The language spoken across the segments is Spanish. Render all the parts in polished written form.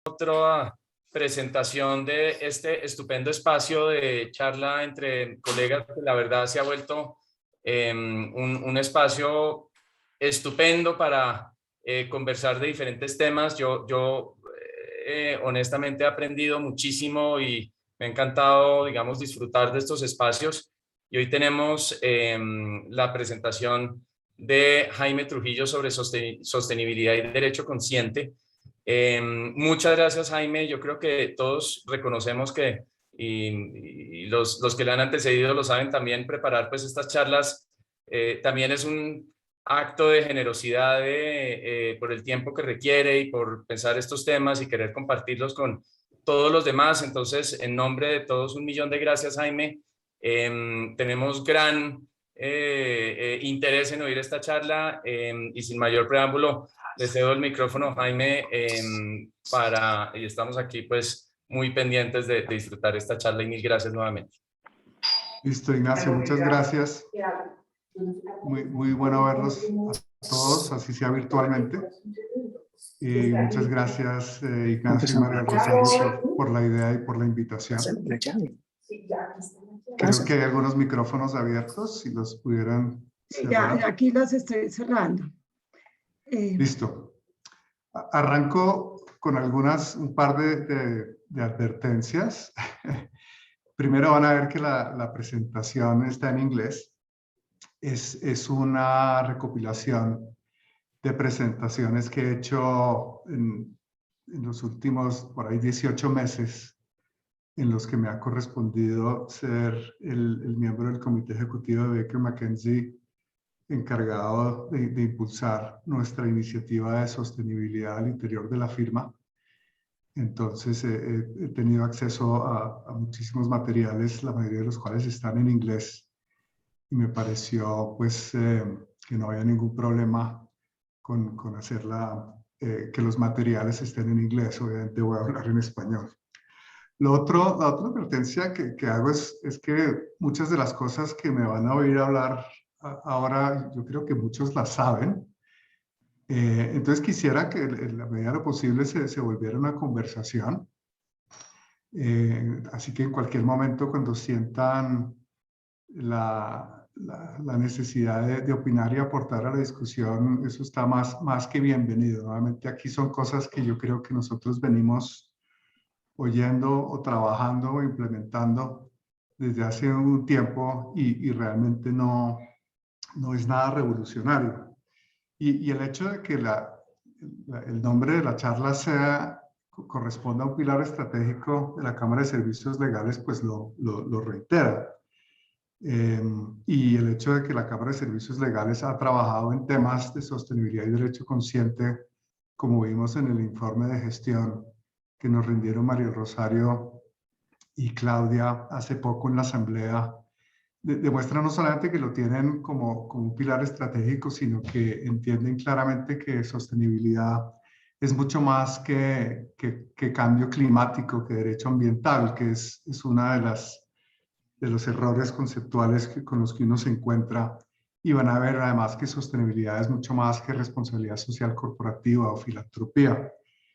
otra presentación de este estupendo espacio de charla entre colegas, que la verdad se ha vuelto un espacio estupendo para conversar de diferentes temas. Yo honestamente he aprendido muchísimo y me ha encantado, digamos, disfrutar de estos espacios. Y hoy tenemos la presentación de Jaime Trujillo sobre sostenibilidad y derecho consciente. Muchas gracias, Jaime. Yo creo que todos reconocemos que, y los que le han antecedido lo saben también, preparar pues estas charlas también es un acto de generosidad por el tiempo que requiere y por pensar estos temas y querer compartirlos con todos los demás. Entonces, en nombre de todos, 1.000.000 de gracias, Jaime. Tenemos gran interés en oír esta charla y sin mayor preámbulo, le cedo el micrófono, Jaime, y estamos aquí pues muy pendientes de disfrutar esta charla y mil gracias nuevamente. Listo, Ignacio, muchas gracias. Muy bueno verlos a todos, así sea virtualmente. Muchas gracias, Ignacio y María Rosario, por la idea y por la invitación. Creo que hay algunos micrófonos abiertos, si los pudieran cerrar. Ya, aquí los estoy cerrando. Listo. Arranco con un par de advertencias. Primero van a ver que la presentación está en inglés. Es una recopilación de presentaciones que he hecho en los últimos, por ahí, 18 meses, en los que me ha correspondido ser el miembro del comité ejecutivo de Baker McKenzie, encargado de impulsar nuestra iniciativa de sostenibilidad al interior de la firma. Entonces he tenido acceso a muchísimos materiales, la mayoría de los cuales están en inglés, y me pareció pues que no había ningún problema con que los materiales estén en inglés. Obviamente voy a hablar en español. La otra advertencia que hago es que muchas de las cosas que me van a oír hablar ahora, yo creo que muchos las saben. Entonces quisiera que en la medida de lo posible se volviera una conversación. Así que en cualquier momento, cuando sientan la necesidad de opinar y aportar a la discusión, eso está más que bienvenido. Nuevamente, aquí son cosas que yo creo que nosotros venimos oyendo o trabajando o implementando desde hace un tiempo y realmente no es nada revolucionario. Y el hecho de que el nombre de la charla corresponda a un pilar estratégico de la Cámara de Servicios Legales, pues lo reitera. Y el hecho de que la Cámara de Servicios Legales ha trabajado en temas de sostenibilidad y derecho consciente, como vimos en el informe de gestión que nos rindieron María Rosario y Claudia hace poco en la asamblea, demuestra no solamente que lo tienen como un pilar estratégico, sino que entienden claramente que sostenibilidad es mucho más que cambio climático, que derecho ambiental, que es una de los errores conceptuales con los que uno se encuentra. Y van a ver además que sostenibilidad es mucho más que responsabilidad social corporativa o filantropía.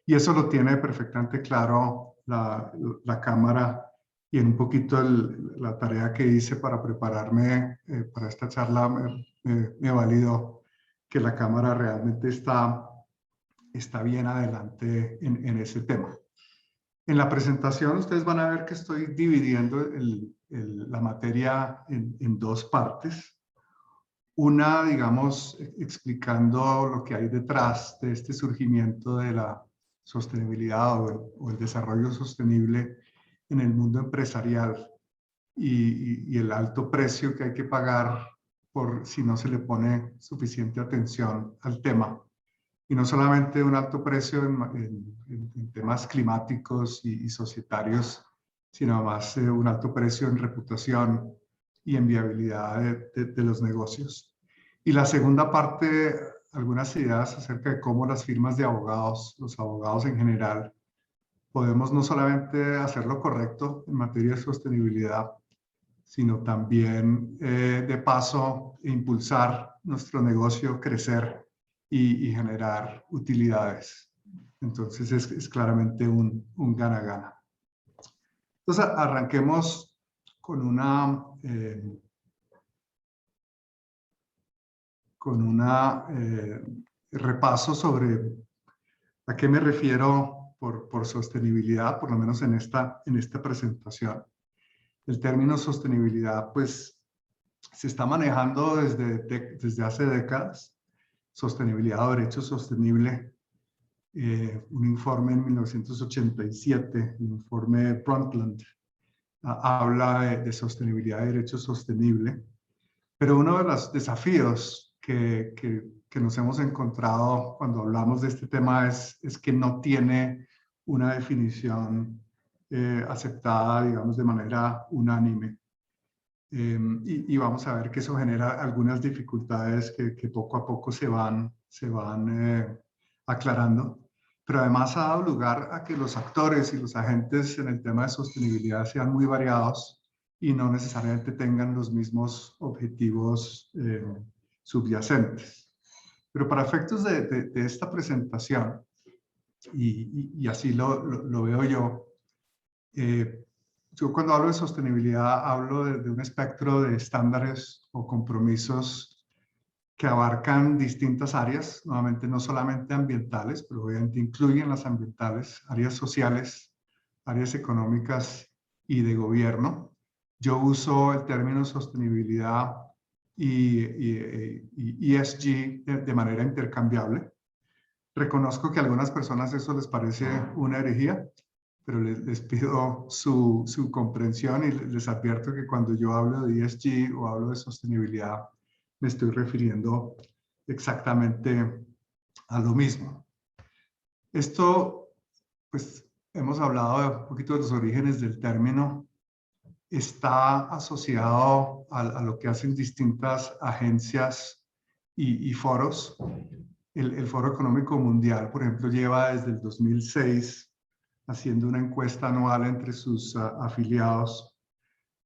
Y eso lo tiene perfectamente claro la Cámara, y en un poquito la tarea que hice para prepararme para esta charla me validó que la Cámara realmente está bien adelante en ese tema. En la presentación ustedes van a ver que estoy dividiendo la materia en dos partes. Una, digamos, explicando lo que hay detrás de este surgimiento de la sostenibilidad o el desarrollo sostenible en el mundo empresarial y el alto precio que hay que pagar si no se le pone suficiente atención al tema. Y no solamente un alto precio en temas climáticos y societarios, sino más un alto precio en reputación y en viabilidad de los negocios. Y la segunda parte, algunas ideas acerca de cómo las firmas de abogados, los abogados en general, podemos no solamente hacer lo correcto en materia de sostenibilidad, sino también de paso impulsar nuestro negocio, crecer y generar utilidades. Entonces es claramente un gana-gana. Entonces arranquemos con repaso sobre a qué me refiero por sostenibilidad, por lo menos en esta presentación. El término sostenibilidad, pues, se está manejando desde hace décadas. Sostenibilidad o derecho sostenible. Un informe en 1987, el informe Brundtland, habla de sostenibilidad y derecho sostenible. Pero uno de los desafíos que nos hemos encontrado cuando hablamos de este tema es que no tiene una definición aceptada, digamos, de manera unánime. Y vamos a ver que eso genera algunas dificultades que poco a poco se van aclarando. Pero además ha dado lugar a que los actores y los agentes en el tema de sostenibilidad sean muy variados y no necesariamente tengan los mismos objetivos subyacentes. Pero para efectos de esta presentación, y así lo veo yo, yo cuando hablo de sostenibilidad hablo de un espectro de estándares o compromisos que abarcan distintas áreas, nuevamente no solamente ambientales, pero obviamente incluyen las ambientales, áreas sociales, áreas económicas y de gobierno. Yo uso el término sostenibilidad y ESG de manera intercambiable. Reconozco que a algunas personas eso les parece una herejía, pero les pido su comprensión y les advierto que cuando yo hablo de ESG o hablo de sostenibilidad, me estoy refiriendo exactamente a lo mismo. Esto, pues, hemos hablado un poquito de los orígenes del término. Está asociado a lo que hacen distintas agencias y foros. El Foro Económico Mundial, por ejemplo, lleva desde el 2006 haciendo una encuesta anual entre sus afiliados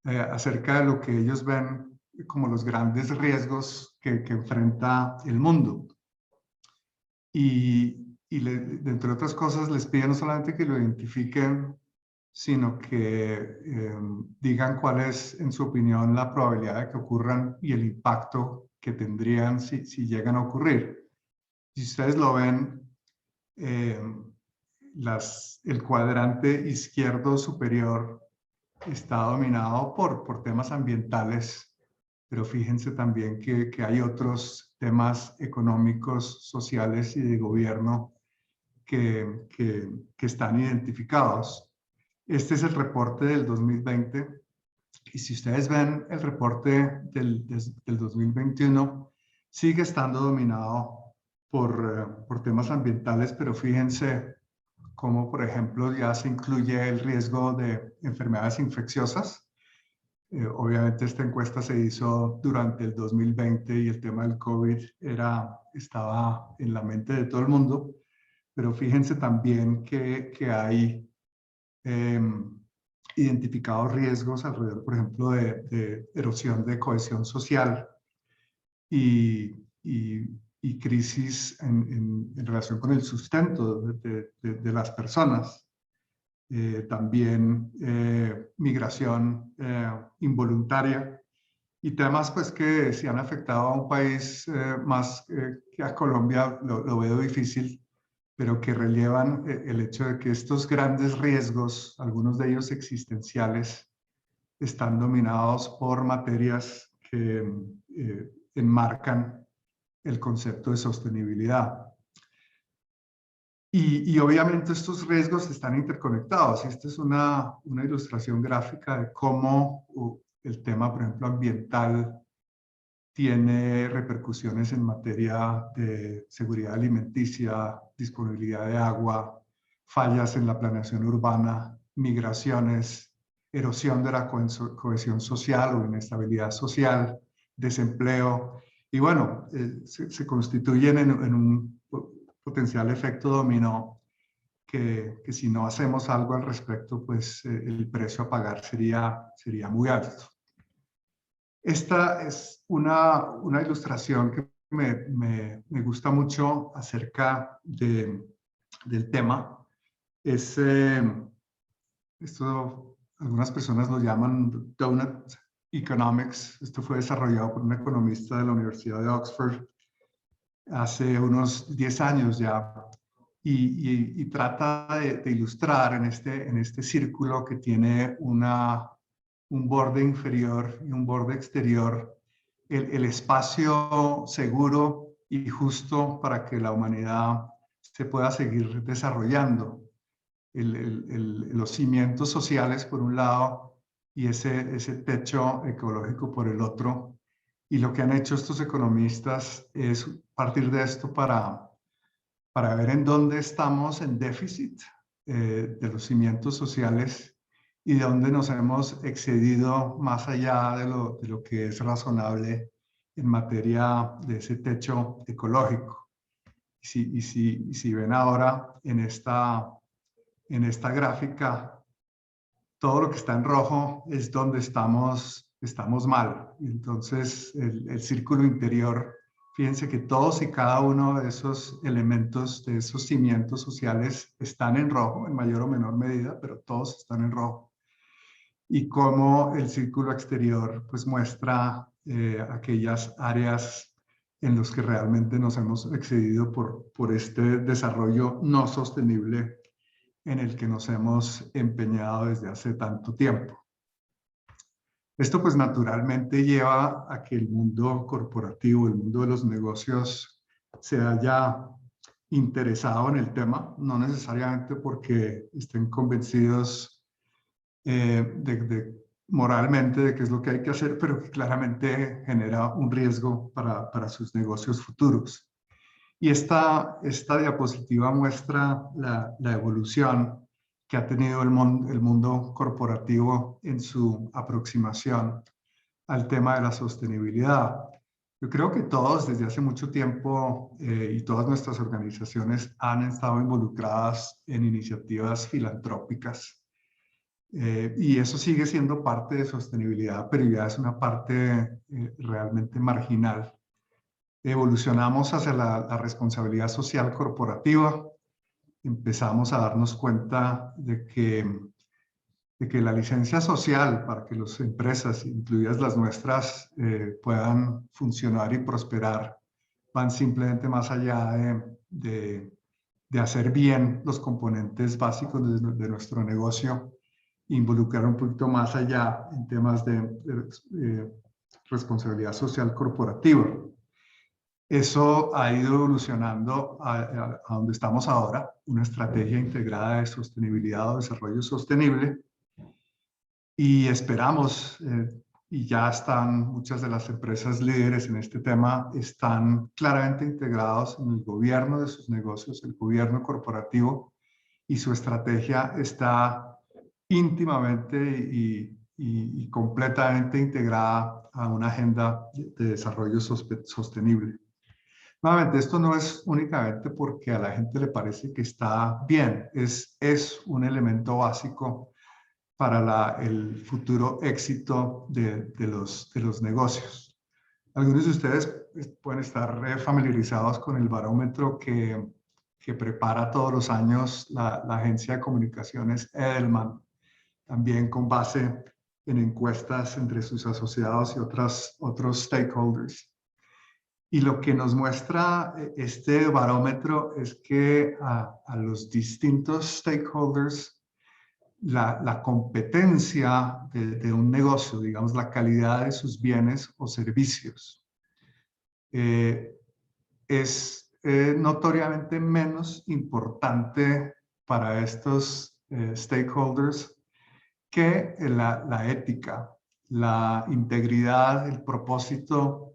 acerca de lo que ellos ven como los grandes riesgos que enfrenta el mundo. Y entre otras cosas, les piden no solamente que lo identifiquen, sino que digan cuál es, en su opinión, la probabilidad de que ocurran y el impacto que tendrían si llegan a ocurrir. Si ustedes lo ven, el cuadrante izquierdo superior está dominado por temas ambientales, pero fíjense también que hay otros temas económicos, sociales y de gobierno que están identificados. Este es el reporte del 2020 y si ustedes ven el reporte del 2021, sigue estando dominado por temas ambientales, pero fíjense cómo, por ejemplo, ya se incluye el riesgo de enfermedades infecciosas. Obviamente esta encuesta se hizo durante el 2020 y el tema del COVID estaba en la mente de todo el mundo, pero fíjense también que hay identificados riesgos alrededor, por ejemplo, de erosión de cohesión social y crisis en relación con el sustento de las personas. También migración involuntaria y temas pues que si han afectado a un país más que a Colombia lo veo difícil, pero que rellevan el hecho de que estos grandes riesgos, algunos de ellos existenciales, están dominados por materias que enmarcan el concepto de sostenibilidad. Y obviamente estos riesgos están interconectados. Esta es una ilustración gráfica de cómo el tema, por ejemplo, ambiental tiene repercusiones en materia de seguridad alimenticia, disponibilidad de agua, fallas en la planeación urbana, migraciones, erosión de la cohesión social o inestabilidad social, desempleo. Y bueno, se constituyen en un potencial efecto dominó que si no hacemos algo al respecto, pues el precio a pagar sería muy alto. Esta es una ilustración que me gusta mucho acerca de del tema. Esto algunas personas lo llaman donut economics. Esto fue desarrollado por un economista de la Universidad de Oxford hace unos 10 años ya, y trata de ilustrar en este círculo que tiene un borde inferior y un borde exterior, el espacio seguro y justo para que la humanidad se pueda seguir desarrollando. Los cimientos sociales por un lado y ese techo ecológico por el otro. Y lo que han hecho estos economistas es partir de esto para ver en dónde estamos en déficit de los cimientos sociales y de dónde nos hemos excedido más allá de lo que es razonable en materia de ese techo ecológico. Y si ven ahora en esta gráfica, todo lo que está en rojo es donde estamos mal. Y entonces el círculo interior, fíjense que todos y cada uno de esos elementos, de esos cimientos sociales están en rojo en mayor o menor medida, pero todos están en rojo. Y cómo el círculo exterior pues muestra aquellas áreas en las que realmente nos hemos excedido por este desarrollo no sostenible en el que nos hemos empeñado desde hace tanto tiempo. Esto pues naturalmente lleva a que el mundo corporativo, el mundo de los negocios se haya interesado en el tema, no necesariamente porque estén convencidos moralmente de qué es lo que hay que hacer, pero que claramente genera un riesgo para sus negocios futuros. Y esta diapositiva muestra la evolución que ha tenido el mundo corporativo en su aproximación al tema de la sostenibilidad. Yo creo que todos desde hace mucho tiempo y todas nuestras organizaciones han estado involucradas en iniciativas filantrópicas. Y eso sigue siendo parte de sostenibilidad, pero ya es una parte realmente marginal. Evolucionamos hacia la responsabilidad social corporativa, empezamos a darnos cuenta de que la licencia social para que las empresas, incluidas las nuestras, puedan funcionar y prosperar, van simplemente más allá de hacer bien los componentes básicos de nuestro negocio, involucrar un poquito más allá en temas de responsabilidad social corporativa. Eso ha ido evolucionando a donde estamos ahora, una estrategia integrada de sostenibilidad o desarrollo sostenible. Y esperamos, y ya están muchas de las empresas líderes en este tema, están claramente integrados en el gobierno de sus negocios, el gobierno corporativo, y su estrategia está íntimamente y completamente integrada a una agenda de desarrollo sostenible. Nuevamente, esto no es únicamente porque a la gente le parece que está bien, es un elemento básico para el futuro éxito de los negocios. Algunos de ustedes pueden estar familiarizados con el barómetro que prepara todos los años la agencia de comunicaciones Edelman, también con base en encuestas entre sus asociados y otros stakeholders. Y lo que nos muestra este barómetro es que a los distintos stakeholders, la competencia de un negocio, digamos, la calidad de sus bienes o servicios, es notoriamente menos importante para estos stakeholders que la ética, la integridad, el propósito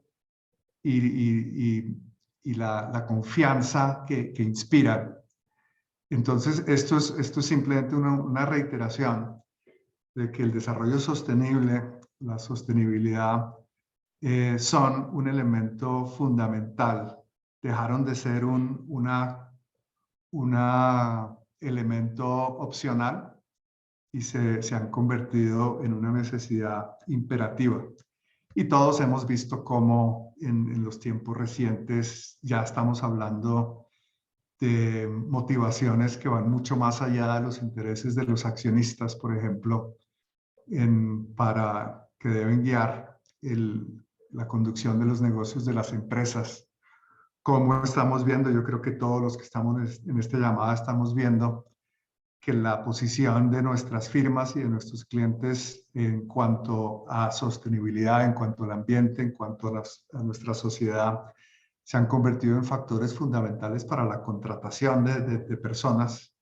y la confianza que inspiran. Entonces, esto es simplemente una reiteración de que el desarrollo sostenible, la sostenibilidad, son un elemento fundamental. Dejaron de ser un elemento opcional y se han convertido en una necesidad imperativa. Y todos hemos visto cómo en los tiempos recientes ya estamos hablando de motivaciones que van mucho más allá de los intereses de los accionistas, por ejemplo, para que deben guiar la conducción de los negocios de las empresas. Como estamos viendo, yo creo que todos los que estamos en esta llamada estamos viendo que la posición de nuestras firmas y de nuestros clientes en cuanto a sostenibilidad, en cuanto al ambiente, en cuanto a nuestra sociedad, se han convertido en factores fundamentales para la contratación de personas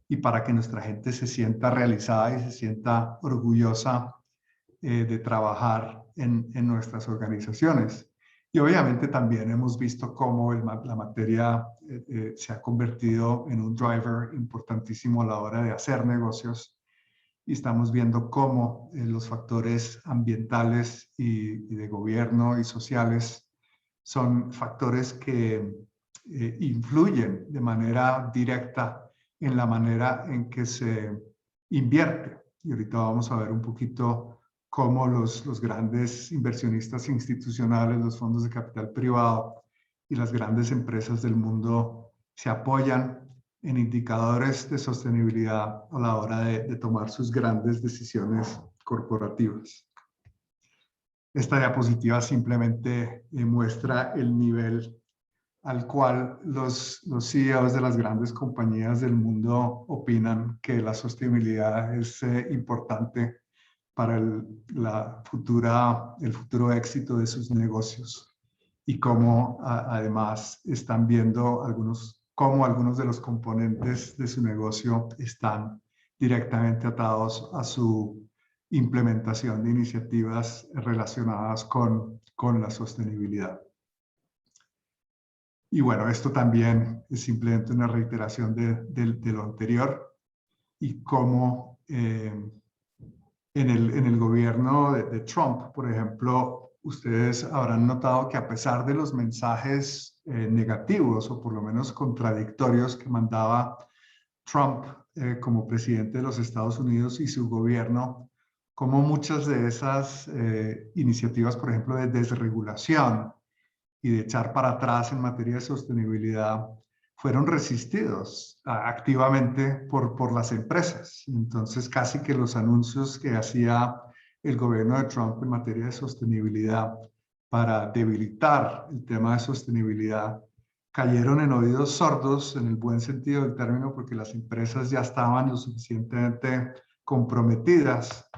y para que nuestra gente se sienta realizada y se sienta orgullosa de trabajar en nuestras organizaciones. Y obviamente también hemos visto cómo la materia se ha convertido en un driver importantísimo a la hora de hacer negocios. Y estamos viendo cómo los factores ambientales y de gobierno y sociales son factores que influyen de manera directa en la manera en que se invierte. Y ahorita vamos a ver un poquito cómo los grandes inversionistas institucionales, los fondos de capital privado y las grandes empresas del mundo se apoyan en indicadores de sostenibilidad a la hora de tomar sus grandes decisiones corporativas. Esta diapositiva simplemente muestra el nivel al cual los CEOs de las grandes compañías del mundo opinan que la sostenibilidad es importante para el futuro éxito de sus negocios y cómo además están viendo cómo algunos de los componentes de su negocio están directamente atados a su implementación de iniciativas relacionadas con la sostenibilidad. Y bueno, esto también es simplemente una reiteración de lo anterior y cómo en el gobierno de Trump, por ejemplo, ustedes habrán notado que a pesar de los mensajes negativos o por lo menos contradictorios que mandaba Trump como presidente de los Estados Unidos y su gobierno, como muchas de esas iniciativas, por ejemplo, de desregulación y de echar para atrás en materia de sostenibilidad, fueron resistidos activamente por las empresas. Entonces, casi que los anuncios que hacía el gobierno de Trump en materia de sostenibilidad para debilitar el tema de sostenibilidad cayeron en oídos sordos, en el buen sentido del término, porque las empresas ya estaban lo suficientemente comprometidas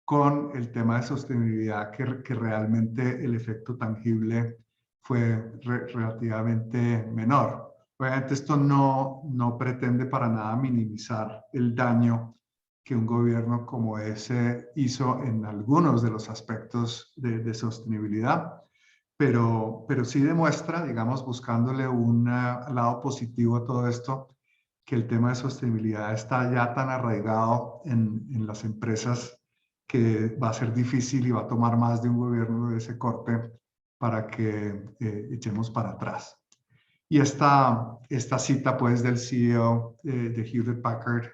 con el tema de sostenibilidad que realmente el efecto tangible fue relativamente menor. Obviamente esto no pretende para nada minimizar el daño que un gobierno como ese hizo en algunos de los aspectos de sostenibilidad, pero sí demuestra, digamos, buscándole un lado positivo a todo esto, que el tema de sostenibilidad está ya tan arraigado en las empresas que va a ser difícil y va a tomar más de un gobierno de ese corte para que echemos para atrás. Y esta cita, pues, del CEO de Hewlett Packard,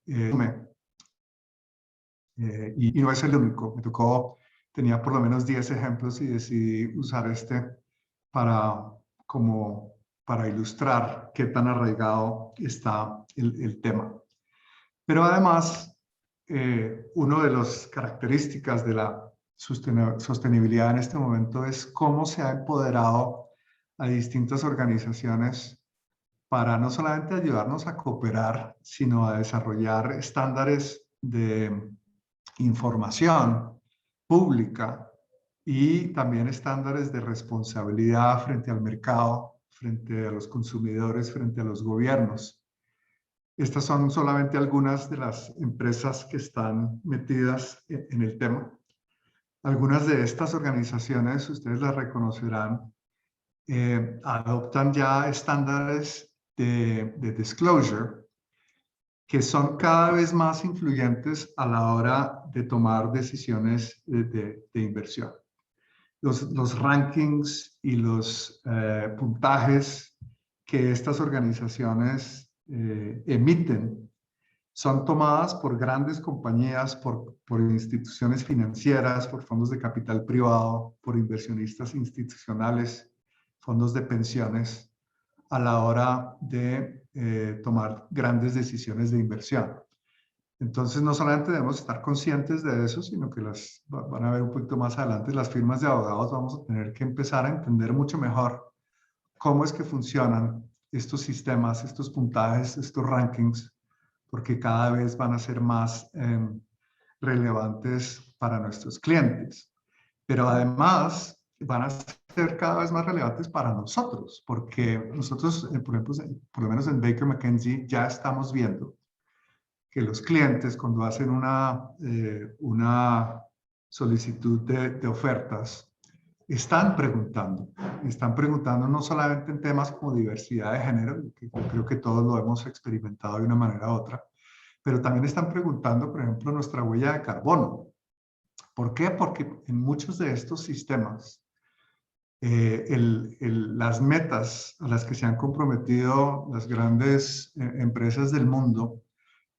y no es el único. Tenía por lo menos 10 ejemplos y decidí usar este para ilustrar qué tan arraigado está el tema. Pero además, una de las características de la sostenibilidad en este momento es cómo se ha empoderado a distintas organizaciones para no solamente ayudarnos a cooperar, sino a desarrollar estándares de información pública y también estándares de responsabilidad frente al mercado, frente a los consumidores, frente a los gobiernos. Estas son solamente algunas de las empresas que están metidas en el tema. Algunas de estas organizaciones, ustedes las reconocerán, adoptan ya estándares de disclosure que son cada vez más influyentes a la hora de tomar decisiones de inversión. Los rankings y los puntajes que estas organizaciones emiten son tomadas por grandes compañías, por instituciones financieras, por fondos de capital privado, por inversionistas institucionales, fondos de pensiones, a la hora de tomar grandes decisiones de inversión. Entonces, no solamente debemos estar conscientes de eso, sino que van a ver un poquito más adelante, las firmas de abogados vamos a tener que empezar a entender mucho mejor cómo es que funcionan estos sistemas, estos puntajes, estos rankings, porque cada vez van a ser más relevantes para nuestros clientes. Pero además van a ser cada vez más relevantes para nosotros, porque nosotros, por ejemplo, por lo menos en Baker McKenzie, ya estamos viendo que los clientes cuando hacen una solicitud de ofertas, están preguntando no solamente en temas como diversidad de género, que yo creo que todos lo hemos experimentado de una manera u otra, pero también están preguntando, por ejemplo, nuestra huella de carbono. ¿Por qué? Porque en muchos de estos sistemas, las metas a las que se han comprometido las grandes empresas del mundo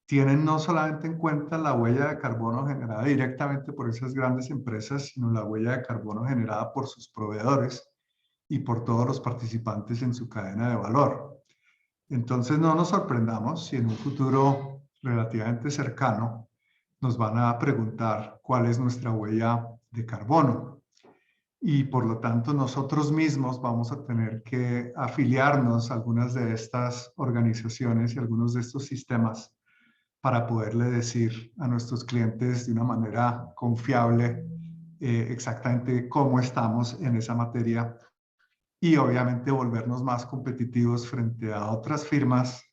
tienen no solamente en cuenta la huella de carbono generada directamente por esas grandes empresas, sino la huella de carbono generada por sus proveedores y por todos los participantes en su cadena de valor. Entonces no nos sorprendamos si en un futuro relativamente cercano nos van a preguntar cuál es nuestra huella de carbono. Y por lo tanto nosotros mismos vamos a tener que afiliarnos a algunas de estas organizaciones y algunos de estos sistemas para poderle decir a nuestros clientes de una manera confiable exactamente cómo estamos en esa materia y obviamente volvernos más competitivos frente a otras firmas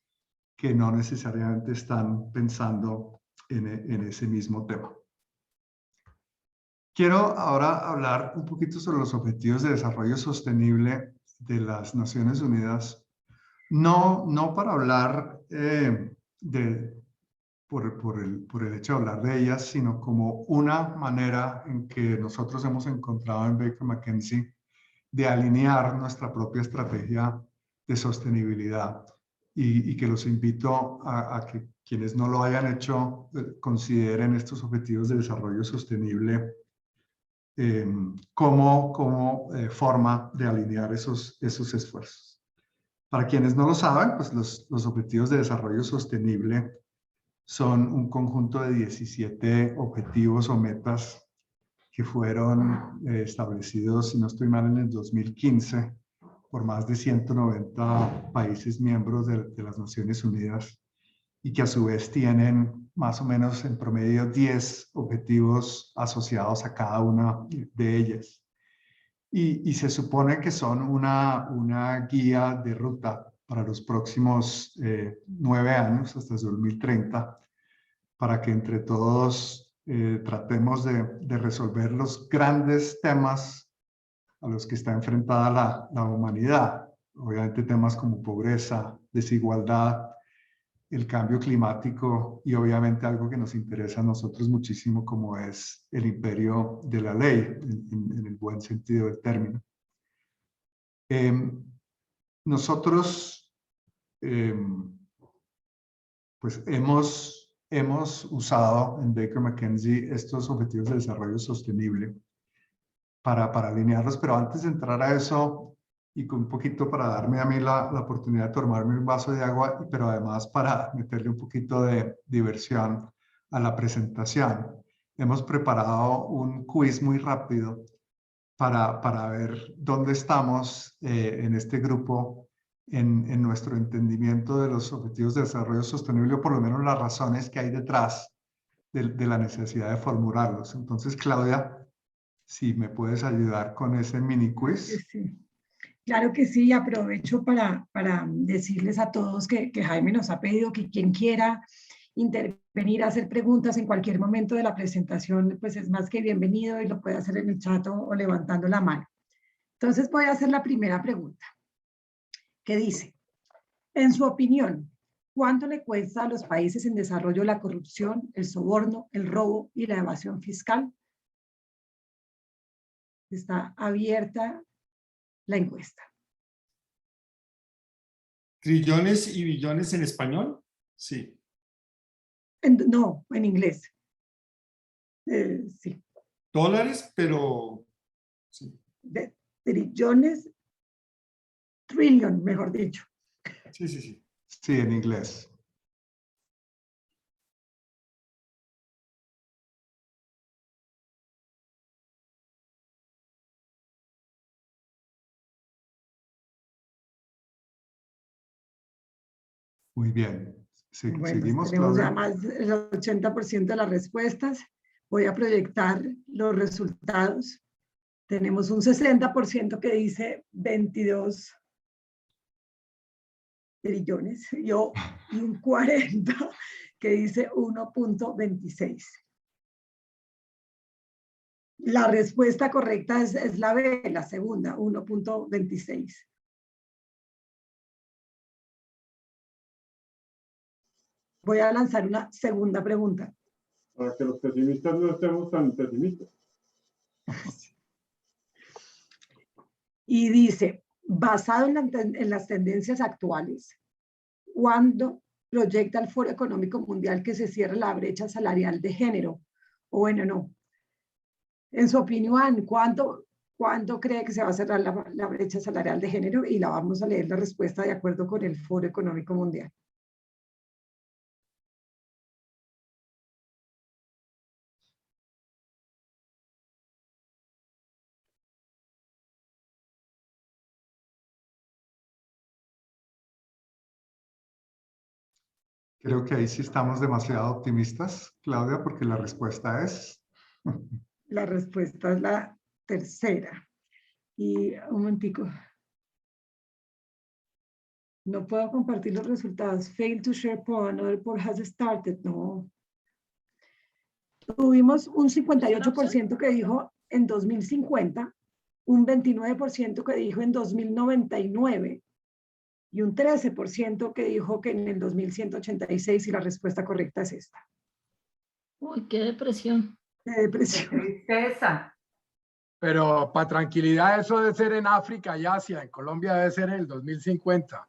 que no necesariamente están pensando en ese mismo tema. Quiero ahora hablar un poquito sobre los Objetivos de Desarrollo Sostenible de las Naciones Unidas, no para hablar por el hecho de hablar de ellas, sino como una manera en que nosotros hemos encontrado en Baker McKenzie de alinear nuestra propia estrategia de sostenibilidad y que los invito a que quienes no lo hayan hecho consideren estos objetivos de desarrollo sostenible como forma de alinear esos esfuerzos. Para quienes no lo saben, pues los objetivos de desarrollo sostenible son un conjunto de 17 objetivos o metas que fueron establecidos, si no estoy mal, en el 2015 por más de 190 países miembros de las Naciones Unidas y que a su vez tienen más o menos en promedio 10 objetivos asociados a cada una de ellas. Y se supone que son una guía de ruta para los próximos 9 años, hasta el 2030, para que entre todos tratemos de resolver los grandes temas a los que está enfrentada la humanidad. Obviamente temas como pobreza, desigualdad, el cambio climático y obviamente algo que nos interesa a nosotros muchísimo como es el imperio de la ley, en el buen sentido del término. Nosotros pues hemos usado en Baker McKenzie estos objetivos de desarrollo sostenible para alinearlos, pero antes de entrar a eso y con un poquito para darme a mí la oportunidad de tomarme un vaso de agua, pero además para meterle un poquito de diversión a la presentación, hemos preparado un quiz muy rápido para ver dónde estamos en este grupo en nuestro entendimiento de los objetivos de desarrollo sostenible, o por lo menos las razones que hay detrás de la necesidad de formularlos. Entonces, Claudia, si me puedes ayudar con ese mini quiz. Sí. Claro que sí, aprovecho para decirles a todos que Jaime nos ha pedido que quien quiera intervenir, hacer preguntas en cualquier momento de la presentación, pues es más que bienvenido y lo puede hacer en el chat o levantando la mano. Entonces voy a hacer la primera pregunta, que dice, en su opinión, ¿cuánto le cuesta a los países en desarrollo la corrupción, el soborno, el robo y la evasión fiscal? Está abierta la encuesta. ¿Trillones y billones en español? Sí. No, en inglés. Sí. Dólares, pero... Sí. De trillones, trillion, mejor dicho. Sí, sí, sí. Sí, en inglés. Muy bien. Bueno, Seguimos, tenemos ya Claudia. más del 80% de las respuestas. Voy a proyectar los resultados. Tenemos un 60% que dice 22 trillones y un 40% que dice 1.26. La respuesta correcta es la B, la segunda, 1.26. Voy a lanzar una segunda pregunta. Para que los pesimistas no estemos tan pesimistas. Y dice, basado en las tendencias actuales, ¿cuándo proyecta el Foro Económico Mundial que se cierre la brecha salarial de género? O bueno, no. En su opinión, ¿cuándo cree que se va a cerrar la brecha salarial de género? Y la vamos a leer la respuesta de acuerdo con el Foro Económico Mundial. Creo que ahí sí estamos demasiado optimistas, Claudia, porque la respuesta es... La respuesta es la tercera. Y un momentico. No puedo compartir los resultados. Fail to share poll, another poll has started. No. Tuvimos un 58% que dijo en 2050, un 29% que dijo en 2099 y un 13% que dijo que en el 2186 y la respuesta correcta es esta. Uy, qué depresión. Qué Qué depresión. tristeza. Pero para tranquilidad, eso debe ser en África y Asia. En Colombia debe ser en el 2050.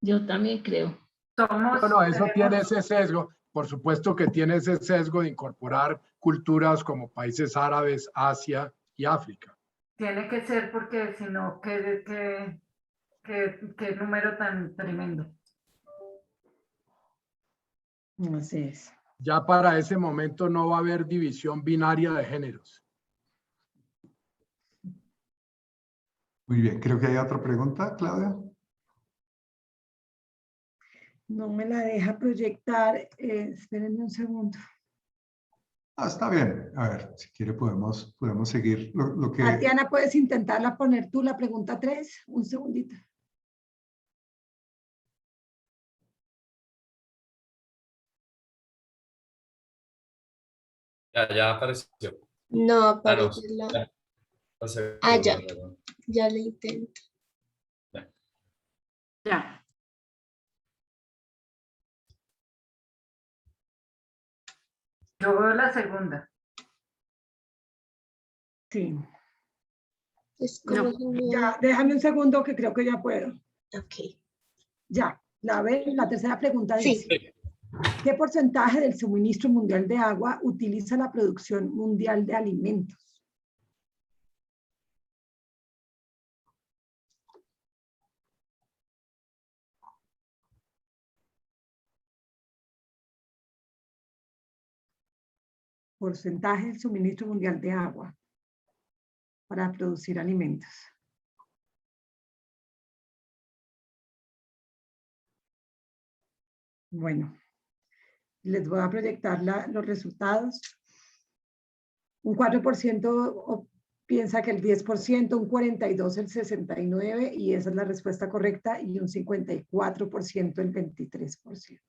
Yo también creo. No, eso tiene Tenemos, ese sesgo. Por supuesto que tiene ese sesgo de incorporar culturas como países árabes, Asia y África. tiene que ser porque si no, qué número tan tremendo. Así es. Ya para ese momento no va a haber división binaria de géneros. Muy bien, creo que hay otra pregunta, Claudia. No me la deja proyectar. Espérenme un segundo. Ah, está bien. A ver, si quiere podemos seguir lo que... Tatiana, ¿puedes intentarla poner tú la pregunta 3? Un segundito. Ya apareció. No Ah, no. aparece la... Ya, la segunda, Ah, ya, perdón. ya le intento. Ya. Yo veo la segunda. Sí. Es como No, si me- Ya, déjame un segundo que creo que ya puedo. Ok. Ya, la tercera pregunta Sí. dice, ¿qué porcentaje del suministro mundial de agua utiliza la producción mundial de alimentos? Porcentaje del suministro mundial de agua para producir alimentos. Bueno, les voy a proyectar los resultados. Un 4% piensa que el 10%, un 42% el 69% y esa es la respuesta correcta y un 54% el 23%.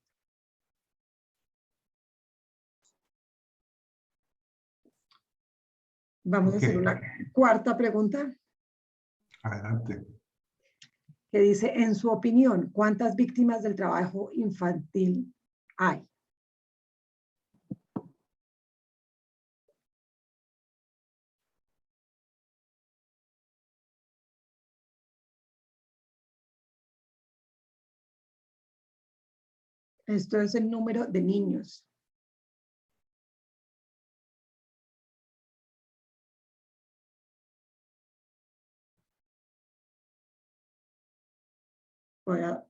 Vamos a hacer una cuarta pregunta Adelante. que dice, en su opinión, ¿cuántas víctimas del trabajo infantil hay? Esto es el número de niños. voy a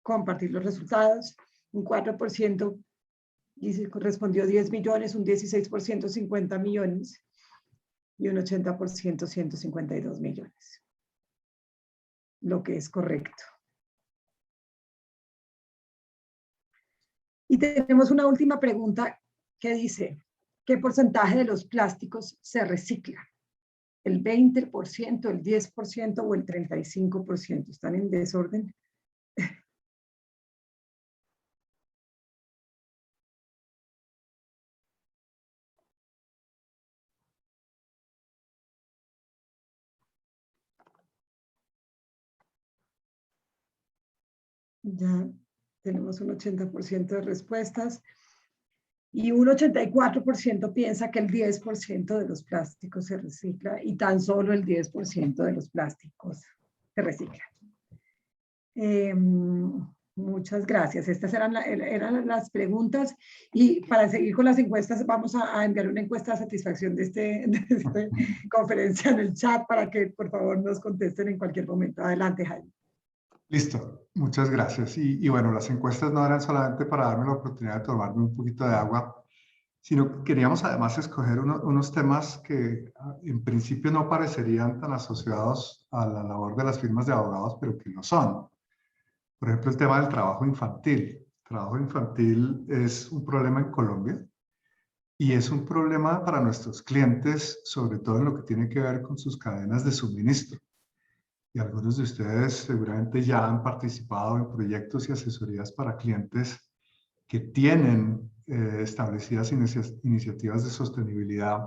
compartir los resultados. Un 4% respondió 10 millones, un 16% 50 millones y un 80% 152 millones. Lo que es correcto. Y tenemos una última pregunta que dice, ¿qué porcentaje de los plásticos se recicla? ¿El 20%, el 10% o el 35%? ¿Están en desorden? Ya tenemos un 80% de respuestas y un 84% piensa que el 10% de los plásticos se recicla y tan solo el 10% de los plásticos se reciclan. Muchas gracias. Estas eran las preguntas y para seguir con las encuestas vamos a enviar una encuesta de satisfacción de esta conferencia en el chat para que por favor nos contesten en cualquier momento. Adelante, Jaime. Listo, muchas gracias. Y bueno, las encuestas no eran solamente para darme la oportunidad de tomarme un poquito de agua, sino que queríamos además escoger unos temas que en principio no parecerían tan asociados a la labor de las firmas de abogados, pero que lo son. Por ejemplo, el tema del trabajo infantil. El trabajo infantil es un problema en Colombia y es un problema para nuestros clientes, sobre todo en lo que tiene que ver con sus cadenas de suministro. Y algunos de ustedes seguramente ya han participado en proyectos y asesorías para clientes que tienen establecidas iniciativas de sostenibilidad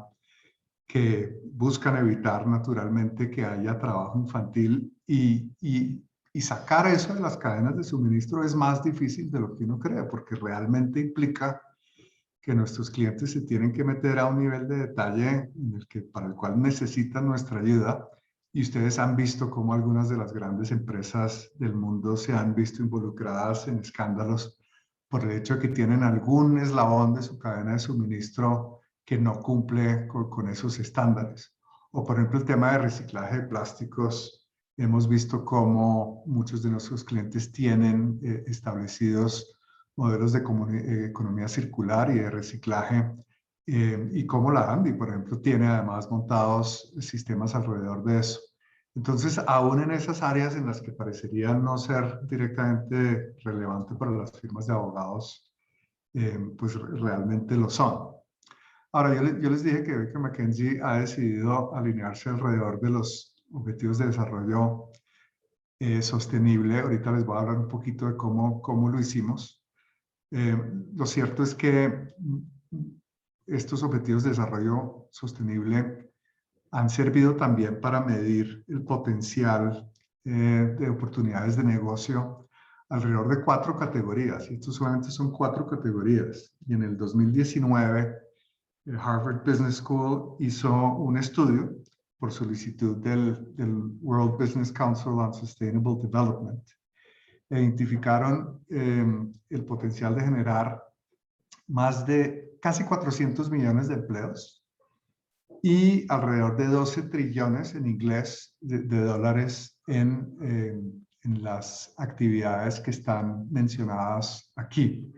que buscan evitar naturalmente que haya trabajo infantil y sacar eso de las cadenas de suministro es más difícil de lo que uno cree, porque realmente implica que nuestros clientes se tienen que meter a un nivel de detalle para el cual necesitan nuestra ayuda. Y ustedes han visto cómo algunas de las grandes empresas del mundo se han visto involucradas en escándalos por el hecho de que tienen algún eslabón de su cadena de suministro que no cumple con esos estándares. O por ejemplo el tema de reciclaje de plásticos. Hemos visto cómo muchos de nuestros clientes tienen establecidos modelos de economía circular y de reciclaje y cómo la ANDI, por ejemplo, tiene además montados sistemas alrededor de eso. Entonces, aún en esas áreas en las que parecería no ser directamente relevante para las firmas de abogados, pues realmente lo son. Ahora, yo les dije que Baker McKenzie ha decidido alinearse alrededor de los objetivos de desarrollo sostenible. Ahorita les voy a hablar un poquito de cómo lo hicimos. Lo cierto es que estos objetivos de desarrollo sostenible han servido también para medir el potencial de oportunidades de negocio alrededor de 4 categorías. Y estos solamente son 4 categorías. Y en el 2019, el Harvard Business School hizo un estudio por solicitud del World Business Council on Sustainable Development. Identificaron el potencial de generar más de casi 400 millones de empleos y alrededor de 12 trillones en inglés de dólares en las actividades que están mencionadas aquí.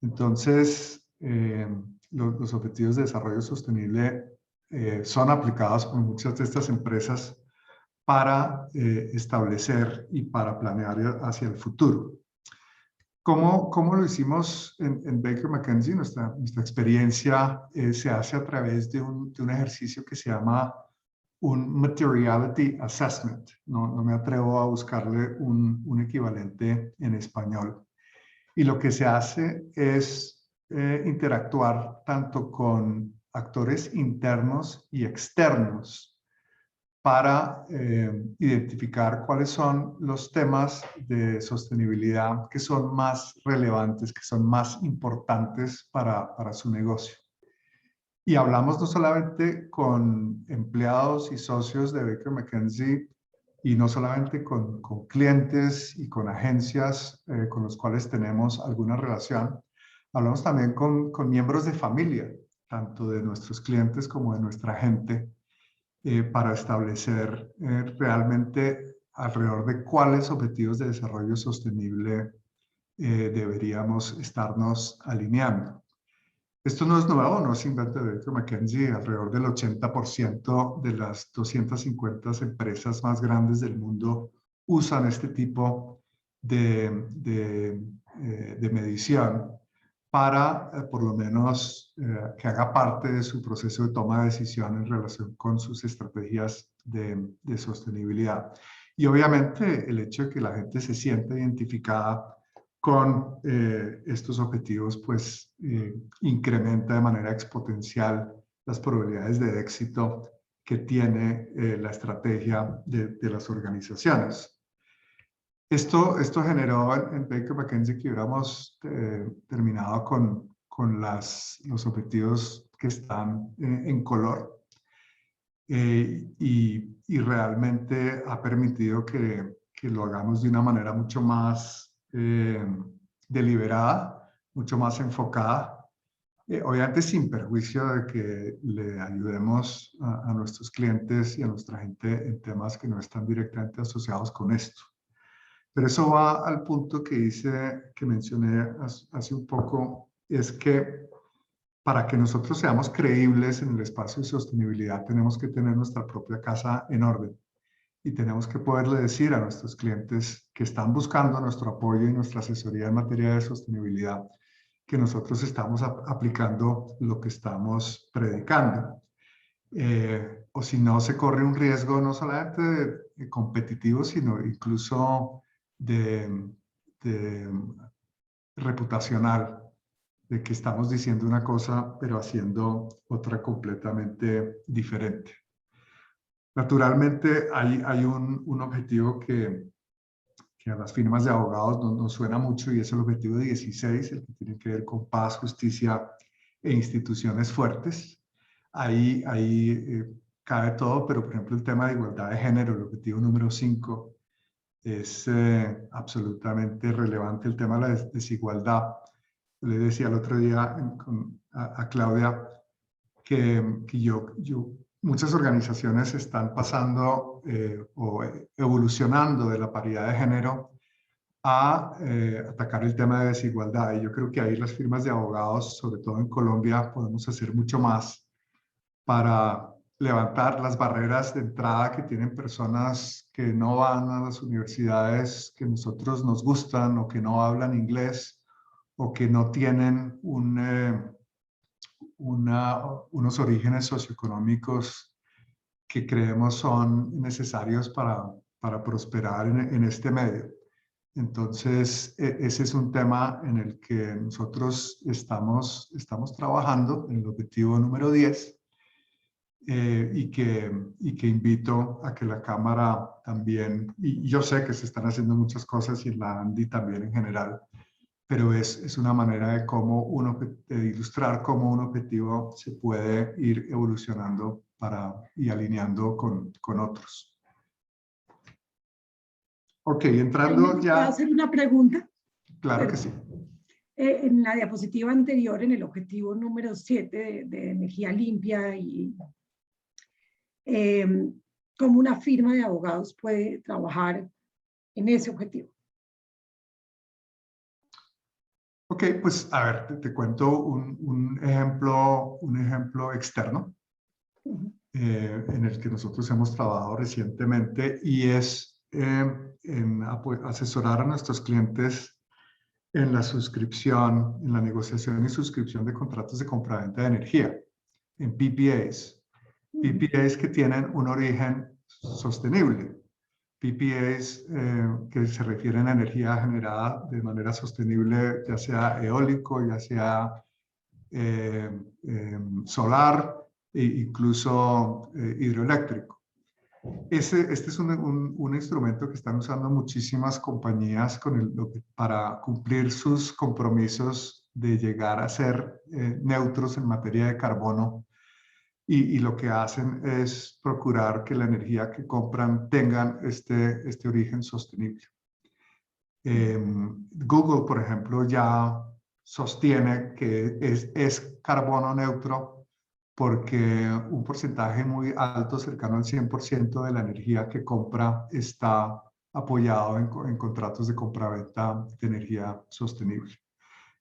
Entonces, los objetivos de desarrollo sostenible son aplicados por muchas de estas empresas para establecer y para planear hacia el futuro. ¿Cómo lo hicimos en Baker McKenzie? Nuestra experiencia se hace a través de un ejercicio que se llama un Materiality Assessment. No me atrevo a buscarle un equivalente en español. Y lo que se hace es interactuar tanto con actores internos y externos para identificar cuáles son los temas de sostenibilidad que son más relevantes, que son más importantes para su negocio. Y hablamos no solamente con empleados y socios de Baker McKenzie y no solamente con clientes y con agencias con los cuales tenemos alguna relación, hablamos también con miembros de familia, tanto de nuestros clientes como de nuestra gente, para establecer realmente alrededor de cuáles objetivos de desarrollo sostenible deberíamos estarnos alineando. Esto no es nuevo, no es invento de Baker McKenzie. Alrededor del 80% de las 250 empresas más grandes del mundo usan este tipo de medición para, por lo menos, que haga parte de su proceso de toma de decisión en relación con sus estrategias de sostenibilidad. Y obviamente el hecho de que la gente se sienta identificada con estos objetivos, pues incrementa de manera exponencial las probabilidades de éxito que tiene la estrategia de las organizaciones. Esto generó en Baker McKenzie que hubiéramos terminado con los objetivos que están en color y realmente ha permitido que lo hagamos de una manera mucho más deliberada, mucho más enfocada, obviamente sin perjuicio de que le ayudemos a nuestros clientes y a nuestra gente en temas que no están directamente asociados con esto. Pero eso va al punto que mencioné hace un poco, es que para que nosotros seamos creíbles en el espacio de sostenibilidad tenemos que tener nuestra propia casa en orden. Y tenemos que poderle decir a nuestros clientes que están buscando nuestro apoyo y nuestra asesoría en materia de sostenibilidad, que nosotros estamos aplicando lo que estamos predicando. O si no, se corre un riesgo no solamente de competitivo, sino incluso de reputacional, de que estamos diciendo una cosa, pero haciendo otra completamente diferente. Naturalmente hay un objetivo que a las firmas de abogados nos suena mucho y es el objetivo 16, el que tiene que ver con paz, justicia e instituciones fuertes. Ahí cabe todo, pero por ejemplo el tema de igualdad de género, el objetivo número 5, es absolutamente relevante. El tema de la desigualdad. Le decía el otro día a Claudia que muchas organizaciones están pasando o evolucionando de la paridad de género a atacar el tema de desigualdad. Y yo creo que ahí las firmas de abogados, sobre todo en Colombia, podemos hacer mucho más para levantar las barreras de entrada que tienen personas que no van a las universidades que nosotros nos gustan o que no hablan inglés o que no tienen unos orígenes socioeconómicos que creemos son necesarios para prosperar en este medio. Entonces, ese es un tema en el que nosotros estamos trabajando en el objetivo número 10 y que invito a que la Cámara también, y yo sé que se están haciendo muchas cosas y en la ANDI también en general, pero es una manera de ilustrar cómo un objetivo se puede ir evolucionando y alineando con otros. Ok, entrando ya... ¿Puedo hacer una pregunta? Claro que sí. En la diapositiva anterior, en el objetivo número 7 de energía limpia y cómo una firma de abogados puede trabajar en ese objetivo. Ok, pues a ver, te cuento un ejemplo externo en el que nosotros hemos trabajado recientemente y es en asesorar a nuestros clientes en la suscripción, en la negociación y suscripción de contratos de compraventa de energía, en PPAs. PPAs que tienen un origen sostenible. PPAs que se refieren a energía generada de manera sostenible, ya sea eólico, ya sea solar e incluso hidroeléctrico. Este es un instrumento que están usando muchísimas compañías para cumplir sus compromisos de llegar a ser neutros en materia de carbono. Y lo que hacen es procurar que la energía que compran tengan este origen sostenible. Google, por ejemplo, ya sostiene que es carbono neutro porque un porcentaje muy alto, cercano al 100% de la energía que compra está apoyado en contratos de compraventa de energía sostenible.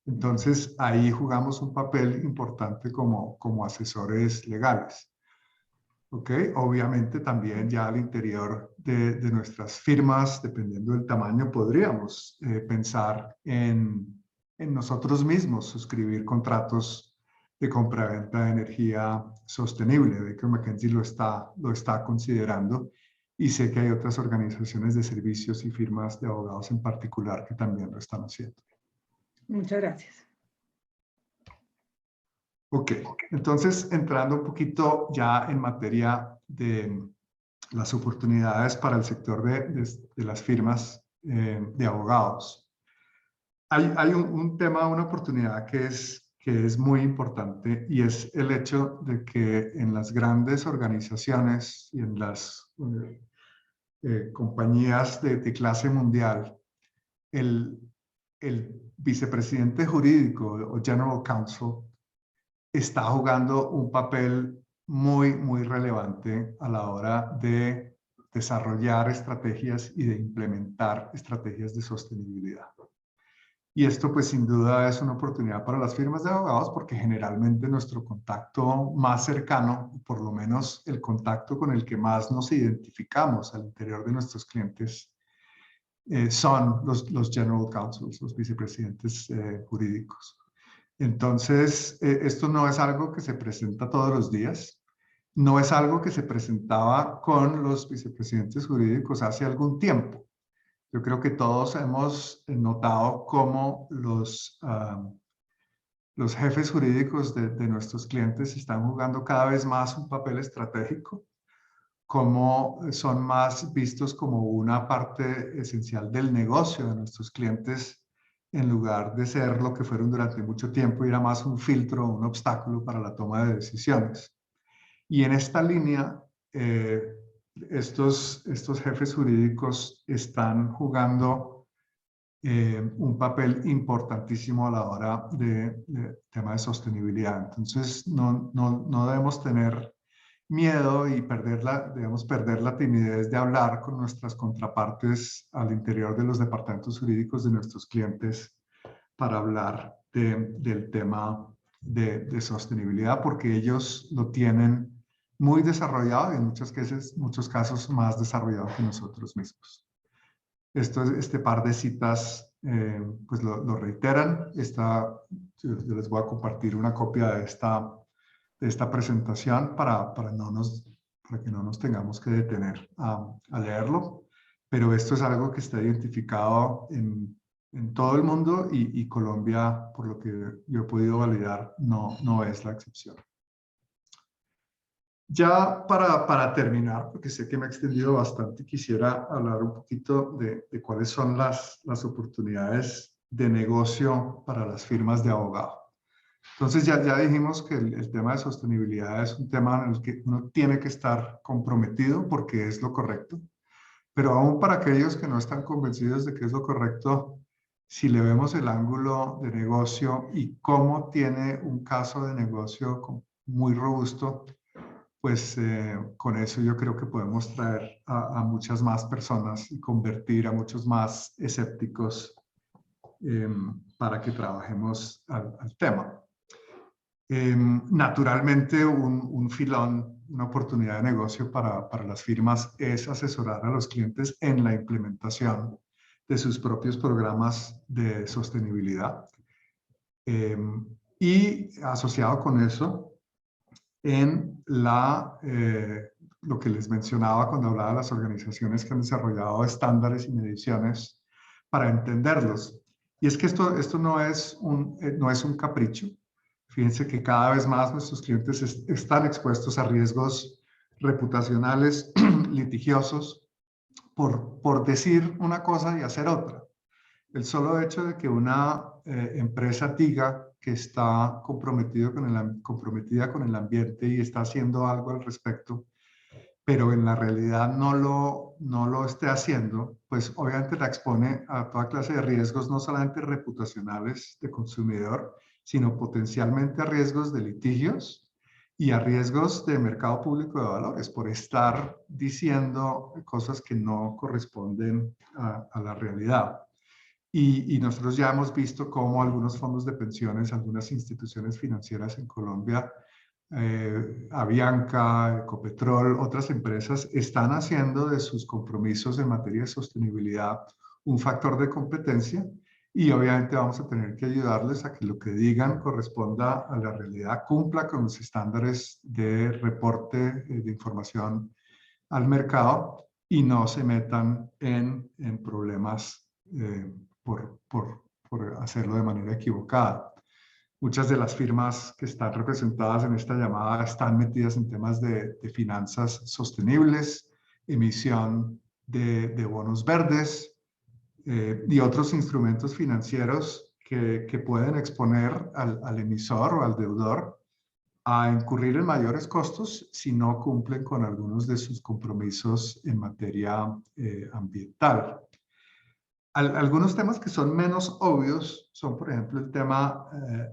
Entonces, ahí jugamos un papel importante como asesores legales. ¿Ok? Obviamente también ya al interior de nuestras firmas, dependiendo del tamaño, podríamos pensar en nosotros mismos suscribir contratos de compraventa de energía sostenible. Baker McKenzie lo está considerando y sé que hay otras organizaciones de servicios y firmas de abogados en particular que también lo están haciendo. Muchas gracias. Ok, entonces entrando un poquito ya en materia de las oportunidades para el sector de las firmas de abogados. Hay un tema, una oportunidad que es muy importante y es el hecho de que en las grandes organizaciones y en las compañías de clase mundial, el vicepresidente jurídico o General Counsel está jugando un papel muy relevante a la hora de desarrollar estrategias y de implementar estrategias de sostenibilidad. Y esto pues sin duda es una oportunidad para las firmas de abogados porque generalmente nuestro contacto más cercano, por lo menos el contacto con el que más nos identificamos al interior de nuestros clientes, son los General Counsels, los vicepresidentes jurídicos. Entonces, esto no es algo que se presenta todos los días, no es algo que se presentaba con los vicepresidentes jurídicos hace algún tiempo. Yo creo que todos hemos notado cómo los jefes jurídicos de nuestros clientes están jugando cada vez más un papel estratégico, cómo son más vistos como una parte esencial del negocio de nuestros clientes, en lugar de ser lo que fueron durante mucho tiempo y era más un filtro, un obstáculo para la toma de decisiones. Y en esta línea, estos jefes jurídicos están jugando un papel importantísimo a la hora de tema de sostenibilidad. Entonces, no debemos tener miedo y perder la timidez de hablar con nuestras contrapartes al interior de los departamentos jurídicos de nuestros clientes para hablar del tema de sostenibilidad, porque ellos lo tienen muy desarrollado y en muchos casos más desarrollado que nosotros mismos. Este par de citas pues lo reiteran. Yo les voy a compartir una copia de esta presentación para que no nos tengamos que detener a leerlo, pero esto es algo que está identificado en todo el mundo y Colombia, por lo que yo he podido validar, no es la excepción. Ya para terminar, porque sé que me he extendido bastante, quisiera hablar un poquito de cuáles son las oportunidades de negocio para las firmas de abogado. Entonces ya dijimos que el tema de sostenibilidad es un tema en el que uno tiene que estar comprometido porque es lo correcto, pero aún para aquellos que no están convencidos de que es lo correcto, si le vemos el ángulo de negocio y cómo tiene un caso de negocio muy robusto, pues con eso yo creo que podemos traer a muchas más personas y convertir a muchos más escépticos para que trabajemos al tema. Naturalmente, un filón, una oportunidad de negocio para las firmas es asesorar a los clientes en la implementación de sus propios programas de sostenibilidad. Y asociado con eso, en lo que les mencionaba cuando hablaba de las organizaciones que han desarrollado estándares y mediciones para entenderlos. Y es que esto no es un capricho. Fíjense que cada vez más nuestros clientes están expuestos a riesgos reputacionales, litigiosos, por decir una cosa y hacer otra. El solo hecho de que una empresa diga que está comprometida con el ambiente y está haciendo algo al respecto, pero en la realidad no lo esté haciendo, pues obviamente la expone a toda clase de riesgos, no solamente reputacionales de consumidor, sino potencialmente a riesgos de litigios y a riesgos de mercado público de valores por estar diciendo cosas que no corresponden a la realidad. Y nosotros ya hemos visto cómo algunos fondos de pensiones, algunas instituciones financieras en Colombia, Avianca, Ecopetrol, otras empresas, están haciendo de sus compromisos en materia de sostenibilidad un factor de competencia, y obviamente vamos a tener que ayudarles a que lo que digan corresponda a la realidad, cumpla con los estándares de reporte de información al mercado y no se metan en problemas por hacerlo de manera equivocada. Muchas de las firmas que están representadas en esta llamada están metidas en temas de finanzas sostenibles, emisión de bonos verdes y otros instrumentos financieros que pueden exponer al emisor o al deudor a incurrir en mayores costos si no cumplen con algunos de sus compromisos en materia ambiental. Algunos temas que son menos obvios son, por ejemplo, el tema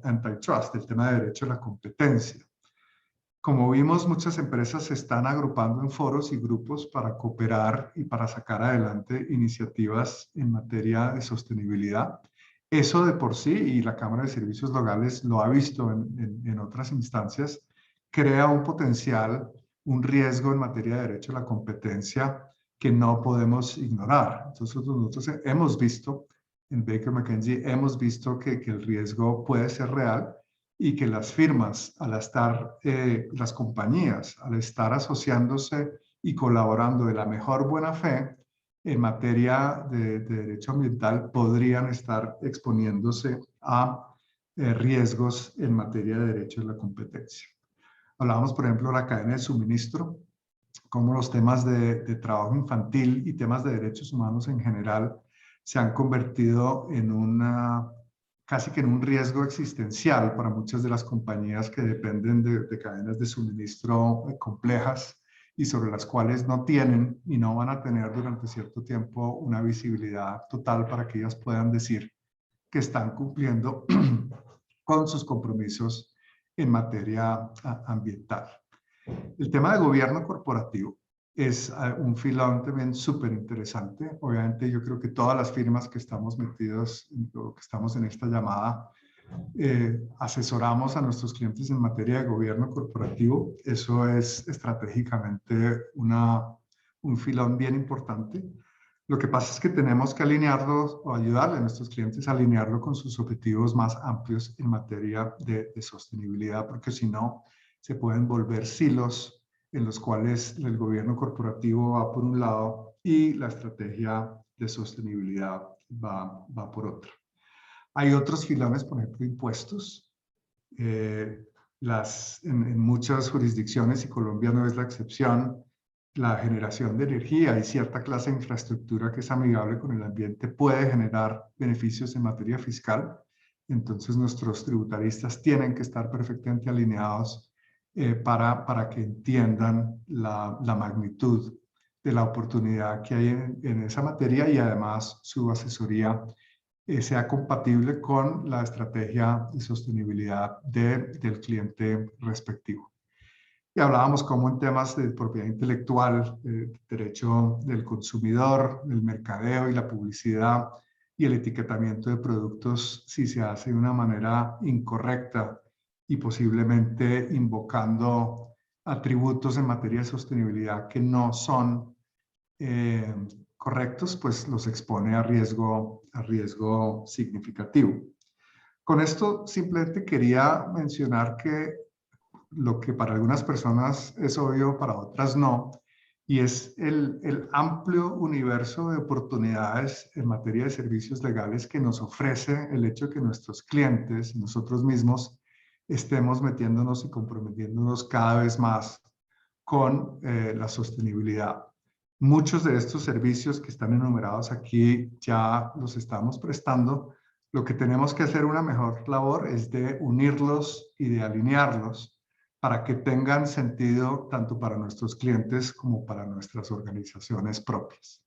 antitrust, el tema de derecho a la competencia. Como vimos, muchas empresas se están agrupando en foros y grupos para cooperar y para sacar adelante iniciativas en materia de sostenibilidad. Eso de por sí, y la Cámara de Servicios Legales lo ha visto en otras instancias, crea un potencial, un riesgo en materia de derecho a la competencia que no podemos ignorar. Entonces nosotros hemos visto, en Baker McKenzie, hemos visto que el riesgo puede ser real y que las firmas, al estar, las compañías, al estar asociándose y colaborando de la mejor buena fe en materia de derecho ambiental, podrían estar exponiéndose a riesgos en materia de derecho a la competencia. Hablábamos, por ejemplo, de la cadena de suministro, cómo los temas de trabajo infantil y temas de derechos humanos en general se han convertido en casi que en un riesgo existencial para muchas de las compañías que dependen de cadenas de suministro complejas y sobre las cuales no tienen y no van a tener durante cierto tiempo una visibilidad total para que ellas puedan decir que están cumpliendo con sus compromisos en materia ambiental. El tema de gobierno corporativo es un filón también súper interesante. Obviamente yo creo que todas las firmas que estamos metidos, que estamos en esta llamada, asesoramos a nuestros clientes en materia de gobierno corporativo. Eso es estratégicamente un filón bien importante. Lo que pasa es que tenemos que alinearlo o ayudarle a nuestros clientes a alinearlo con sus objetivos más amplios en materia de sostenibilidad, porque si no, se pueden volver silos en los cuales el gobierno corporativo va por un lado y la estrategia de sostenibilidad va por otro. Hay otros filones, por ejemplo, impuestos. En muchas jurisdicciones, y Colombia no es la excepción, la generación de energía y cierta clase de infraestructura que es amigable con el ambiente puede generar beneficios en materia fiscal. Entonces, nuestros tributaristas tienen que estar perfectamente alineados para que entiendan la magnitud de la oportunidad que hay en esa materia y además su asesoría sea compatible con la estrategia de sostenibilidad del cliente respectivo. Y hablábamos como en temas de propiedad intelectual, derecho del consumidor, el mercadeo y la publicidad y el etiquetamiento de productos, si se hace de una manera incorrecta y posiblemente invocando atributos en materia de sostenibilidad que no son correctos, pues los expone a riesgo significativo. Con esto simplemente quería mencionar que lo que para algunas personas es obvio, para otras no, y es el amplio universo de oportunidades en materia de servicios legales que nos ofrece el hecho de que nuestros clientes y nosotros mismos estemos metiéndonos y comprometiéndonos cada vez más con la sostenibilidad. Muchos de estos servicios que están enumerados aquí ya los estamos prestando. Lo que tenemos que hacer una mejor labor es de unirlos y de alinearlos para que tengan sentido tanto para nuestros clientes como para nuestras organizaciones propias.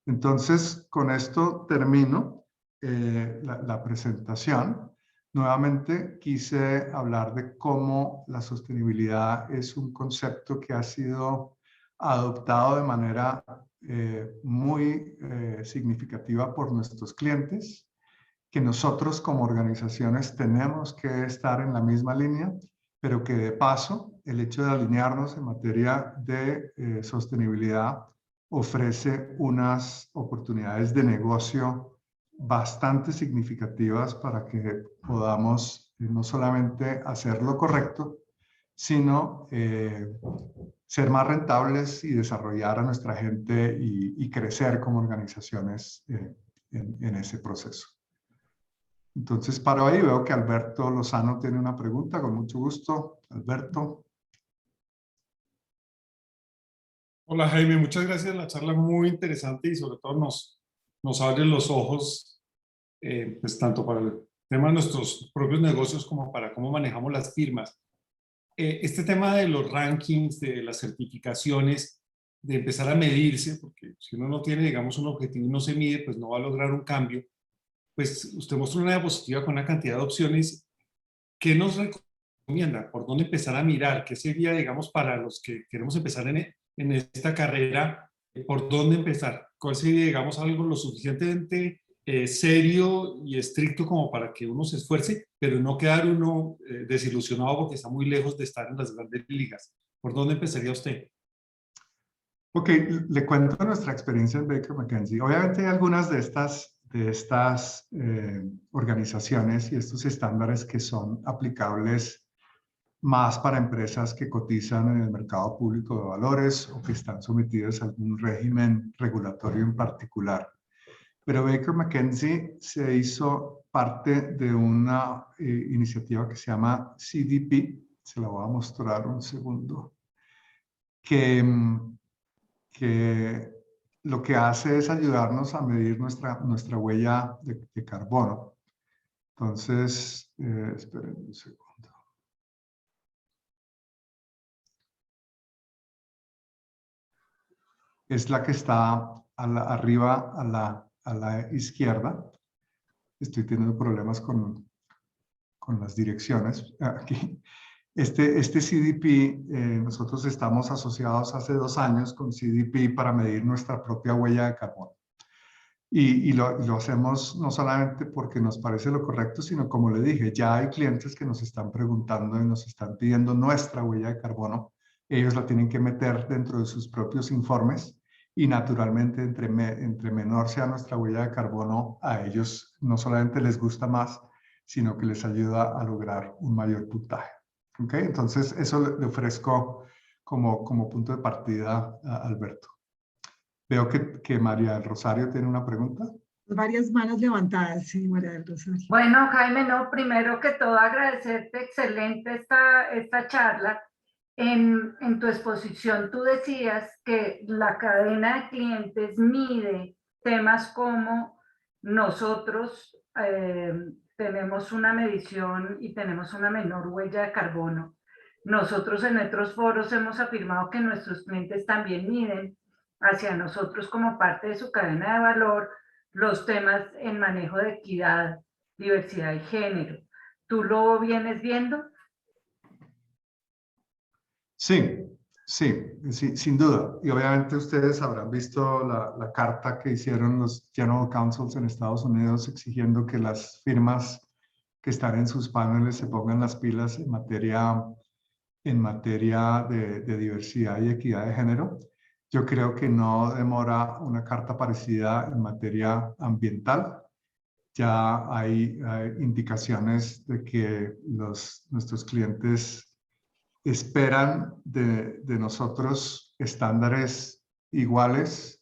Entonces, con esto termino la presentación. Nuevamente quise hablar de cómo la sostenibilidad es un concepto que ha sido adoptado de manera muy significativa por nuestros clientes, que nosotros como organizaciones tenemos que estar en la misma línea, pero que de paso el hecho de alinearnos en materia de sostenibilidad ofrece unas oportunidades de negocio bastante significativas para que podamos no solamente hacer lo correcto, sino ser más rentables y desarrollar a nuestra gente y crecer como organizaciones en ese proceso. Entonces, para ahí veo que Alberto Lozano tiene una pregunta, con mucho gusto. Alberto. Hola Jaime, muchas gracias. La charla muy interesante y sobre todo nos abre los ojos, pues tanto para el tema de nuestros propios negocios como para cómo manejamos las firmas. Este tema de los rankings, de las certificaciones, de empezar a medirse, porque si uno no tiene, digamos, un objetivo y no se mide, pues no va a lograr un cambio. Pues usted mostró una diapositiva con una cantidad de opciones. ¿Qué nos recomienda? ¿Por dónde empezar a mirar? ¿Qué sería, digamos, para los que queremos empezar en esta carrera? ¿Por dónde empezar? ¿Cuál sería, digamos, algo lo suficientemente serio y estricto como para que uno se esfuerce, pero no quedar uno desilusionado porque está muy lejos de estar en las grandes ligas? ¿Por dónde empezaría usted? Ok, le cuento nuestra experiencia en Baker McKenzie. Obviamente hay algunas de estas organizaciones y estos estándares que son aplicables más para empresas que cotizan en el mercado público de valores o que están sometidas a algún régimen regulatorio en particular. Pero Baker McKenzie se hizo parte de una iniciativa que se llama CDP, se la voy a mostrar un segundo, que lo que hace es ayudarnos a medir nuestra huella de carbono. Entonces, esperen un segundo. Es la que está arriba a la izquierda. Estoy teniendo problemas con las direcciones aquí. Este CDP, nosotros estamos asociados hace 2 años con CDP para medir nuestra propia huella de carbono. Y lo hacemos no solamente porque nos parece lo correcto, sino como le dije, ya hay clientes que nos están preguntando y nos están pidiendo nuestra huella de carbono. Ellos la tienen que meter dentro de sus propios informes y naturalmente entre menor sea nuestra huella de carbono, a ellos no solamente les gusta más, sino que les ayuda a lograr un mayor puntaje. ¿Okay? Entonces, eso le ofrezco como punto de partida a Alberto. Veo que María del Rosario tiene una pregunta. Varias manos levantadas, sí, María del Rosario. Bueno, Jaime, no, primero que todo agradecerte, excelente esta charla. En tu exposición tú decías que la cadena de clientes mide temas como nosotros tenemos una medición y tenemos una menor huella de carbono. Nosotros en otros foros hemos afirmado que nuestros clientes también miden hacia nosotros como parte de su cadena de valor los temas en manejo de equidad, diversidad y género. ¿Tú lo vienes viendo? Sí, sin duda. Y obviamente ustedes habrán visto la carta que hicieron los General Counsels en Estados Unidos exigiendo que las firmas que están en sus paneles se pongan las pilas en materia de diversidad y equidad de género. Yo creo que no demora una carta parecida en materia ambiental. Ya hay indicaciones de que nuestros clientes esperan de nosotros estándares iguales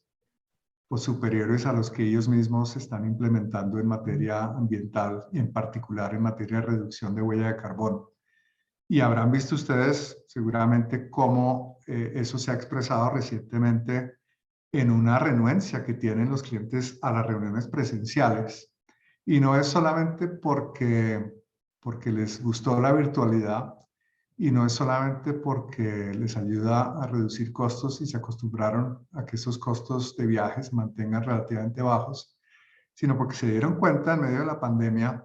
o superiores a los que ellos mismos están implementando en materia ambiental y en particular en materia de reducción de huella de carbono. Y habrán visto ustedes seguramente cómo eso se ha expresado recientemente en una renuencia que tienen los clientes a las reuniones presenciales. Y no es solamente porque les gustó la virtualidad y no es solamente porque les ayuda a reducir costos y se acostumbraron a que esos costos de viajes se mantengan relativamente bajos, sino porque se dieron cuenta en medio de la pandemia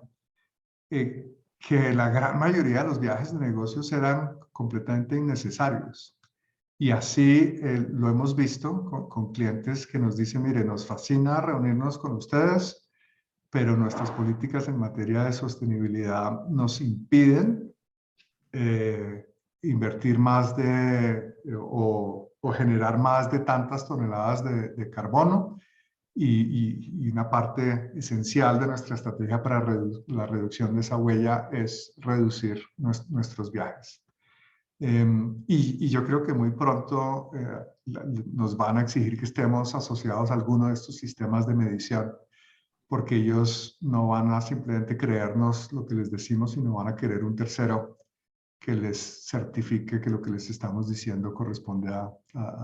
que la gran mayoría de los viajes de negocios eran completamente innecesarios. Y así lo hemos visto con clientes que nos dicen, mire, nos fascina reunirnos con ustedes, pero nuestras políticas en materia de sostenibilidad nos impiden invertir más o generar más de tantas toneladas de carbono. Y una parte esencial de nuestra estrategia para la reducción de esa huella es reducir nuestros viajes. Y yo creo que muy pronto nos van a exigir que estemos asociados a alguno de estos sistemas de medición, porque ellos no van a simplemente creernos lo que les decimos, sino van a querer un tercero que les certifique que lo que les estamos diciendo corresponde a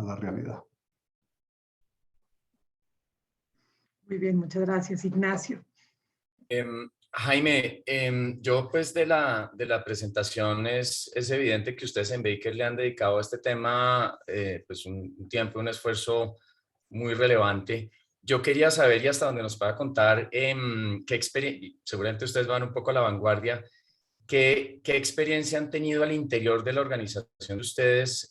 la realidad. Muy bien, muchas gracias, Ignacio. Jaime, yo pues de la presentación es evidente que ustedes en Baker le han dedicado a este tema pues un tiempo, un esfuerzo muy relevante. Yo quería saber, y hasta donde nos pueda contar, qué experiencia, seguramente ustedes van un poco a la vanguardia, qué experiencia han tenido al interior de la organización de ustedes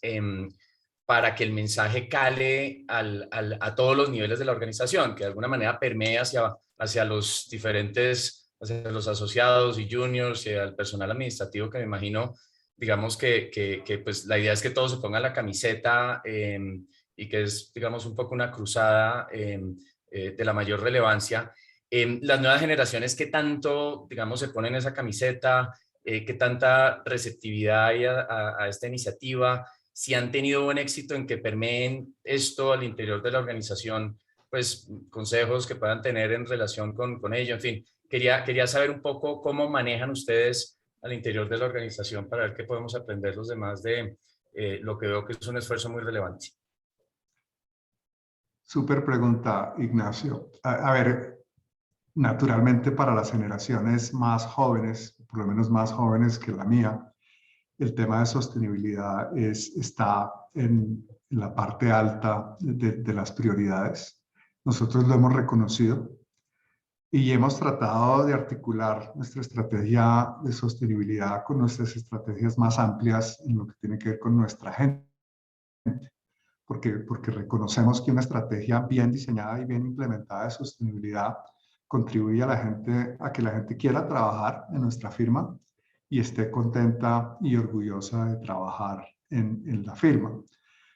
para que el mensaje cale a todos los niveles de la organización, que de alguna manera permee hacia los diferentes, hacia los asociados y juniors y al personal administrativo, que me imagino, digamos que pues la idea es que todos se pongan la camiseta y que es, digamos, un poco una cruzada de la mayor relevancia. Las nuevas generaciones, ¿qué tanto, digamos, se ponen esa camiseta? ¿Qué tanta receptividad hay a esta iniciativa? Si han tenido buen éxito en que permeen esto al interior de la organización, pues consejos que puedan tener en relación con ello. En fin, quería saber un poco cómo manejan ustedes al interior de la organización para ver qué podemos aprender los demás de lo que veo que es un esfuerzo muy relevante. Súper pregunta, Ignacio. A ver, naturalmente para las generaciones más jóvenes, por lo menos más jóvenes que la mía, el tema de sostenibilidad está en la parte alta de las prioridades. Nosotros lo hemos reconocido y hemos tratado de articular nuestra estrategia de sostenibilidad con nuestras estrategias más amplias en lo que tiene que ver con nuestra gente. Porque reconocemos que una estrategia bien diseñada y bien implementada de sostenibilidad contribuye a que la gente quiera trabajar en nuestra firma y esté contenta y orgullosa de trabajar en la firma.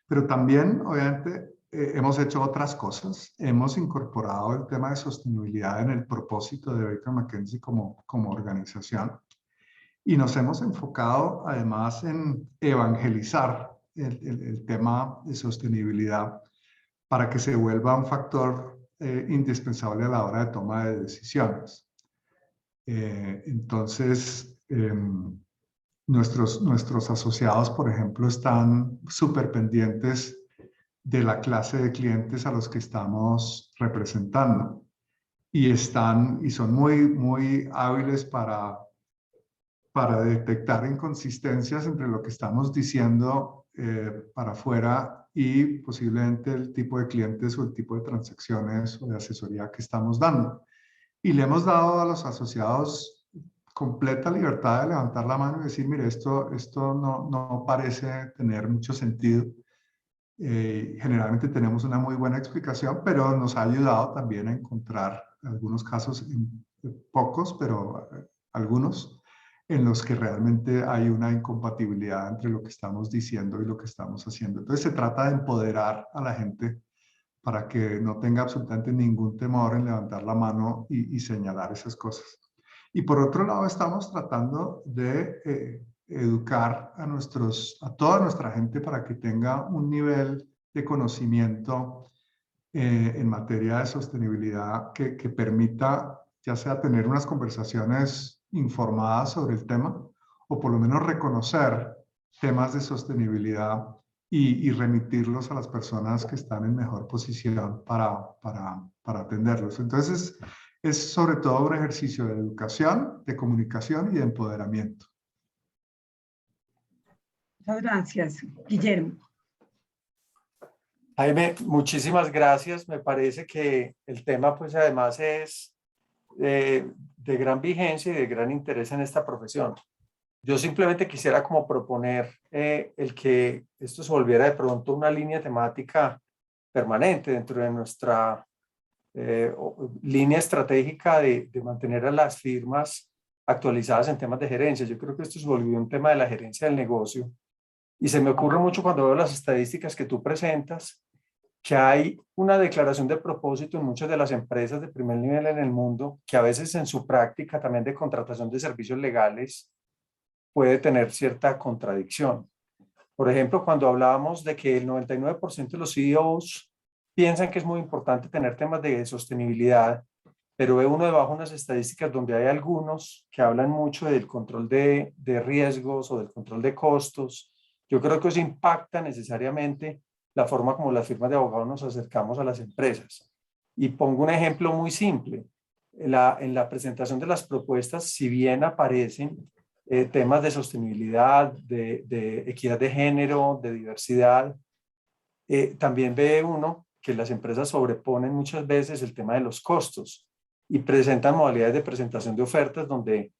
Pero también, obviamente, hemos hecho otras cosas. Hemos incorporado el tema de sostenibilidad en el propósito de Baker McKenzie como organización. Y nos hemos enfocado además en evangelizar el tema de sostenibilidad para que se vuelva un factor indispensable a la hora de toma de decisiones. Entonces, nuestros asociados, por ejemplo, están súper pendientes de la clase de clientes a los que estamos representando y son muy hábiles para detectar inconsistencias entre lo que estamos diciendo para afuera y posiblemente el tipo de clientes o el tipo de transacciones o de asesoría que estamos dando. Y le hemos dado a los asociados completa libertad de levantar la mano y decir, mire, esto no parece tener mucho sentido. Generalmente tenemos una muy buena explicación, pero nos ha ayudado también a encontrar algunos casos, pocos, pero algunos, en los que realmente hay una incompatibilidad entre lo que estamos diciendo y lo que estamos haciendo. Entonces se trata de empoderar a la gente para que no tenga absolutamente ningún temor en levantar la mano y señalar esas cosas. Y por otro lado estamos tratando de educar a toda nuestra gente para que tenga un nivel de conocimiento en materia de sostenibilidad que permita ya sea tener unas conversaciones informadas sobre el tema o por lo menos reconocer temas de sostenibilidad y remitirlos a las personas que están en mejor posición para atenderlos. Entonces, es sobre todo un ejercicio de educación, de comunicación y de empoderamiento. Muchas gracias, Guillermo. Jaime, muchísimas gracias. Me parece que el tema, pues además es de gran vigencia y de gran interés en esta profesión. Yo simplemente quisiera como proponer el que esto se volviera de pronto una línea temática permanente dentro de nuestra línea estratégica de mantener a las firmas actualizadas en temas de gerencia. Yo creo que esto se volvió un tema de la gerencia del negocio y se me ocurre mucho cuando veo las estadísticas que tú presentas, que hay una declaración de propósito en muchas de las empresas de primer nivel en el mundo, que a veces en su práctica también de contratación de servicios legales puede tener cierta contradicción. Por ejemplo, cuando hablábamos de que el 99% de los CEOs piensan que es muy importante tener temas de sostenibilidad, pero ve uno debajo unas estadísticas donde hay algunos que hablan mucho del control de riesgos o del control de costos. Yo creo que eso impacta necesariamente la forma como las firmas de abogados nos acercamos a las empresas. Y pongo un ejemplo muy simple. En la presentación de las propuestas, si bien aparecen temas de sostenibilidad, de equidad de género, de diversidad, también ve uno que las empresas sobreponen muchas veces el tema de los costos y presentan modalidades de presentación de ofertas donde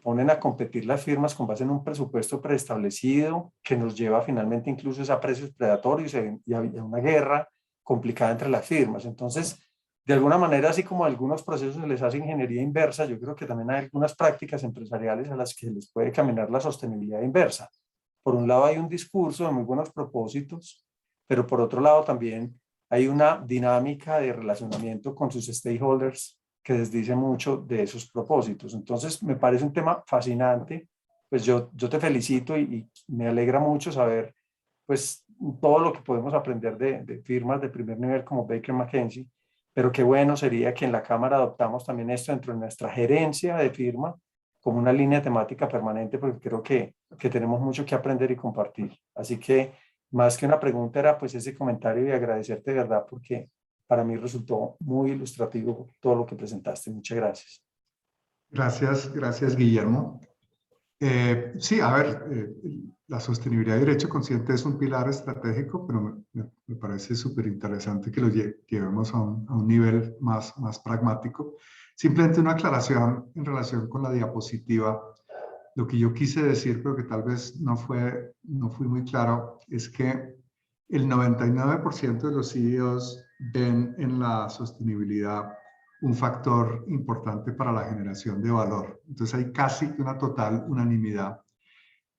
ponen a competir las firmas con base en un presupuesto preestablecido que nos lleva finalmente incluso a precios predatorios y a una guerra complicada entre las firmas. Entonces, de alguna manera, así como a algunos procesos se les hace ingeniería inversa, yo creo que también hay algunas prácticas empresariales a las que les puede caminar la sostenibilidad inversa. Por un lado hay un discurso de muy buenos propósitos, pero por otro lado también hay una dinámica de relacionamiento con sus stakeholders que les dice mucho de esos propósitos. Entonces, me parece un tema fascinante. Pues yo te felicito y me alegra mucho saber pues todo lo que podemos aprender de firmas de primer nivel como Baker McKenzie, pero qué bueno sería que en la Cámara adoptamos también esto dentro de nuestra gerencia de firma como una línea temática permanente, porque creo que tenemos mucho que aprender y compartir. Así que más que una pregunta era pues ese comentario y agradecerte de verdad porque para mí resultó muy ilustrativo todo lo que presentaste. Muchas gracias. Gracias Guillermo. Sí, a ver, la sostenibilidad y derecho consciente es un pilar estratégico, pero me parece súper interesante que lo llevemos a un nivel más pragmático. Simplemente una aclaración en relación con la diapositiva. Lo que yo quise decir, pero que tal vez no fui muy claro, es que el 99% de los CEOs ven en la sostenibilidad un factor importante para la generación de valor. Entonces hay casi una total unanimidad.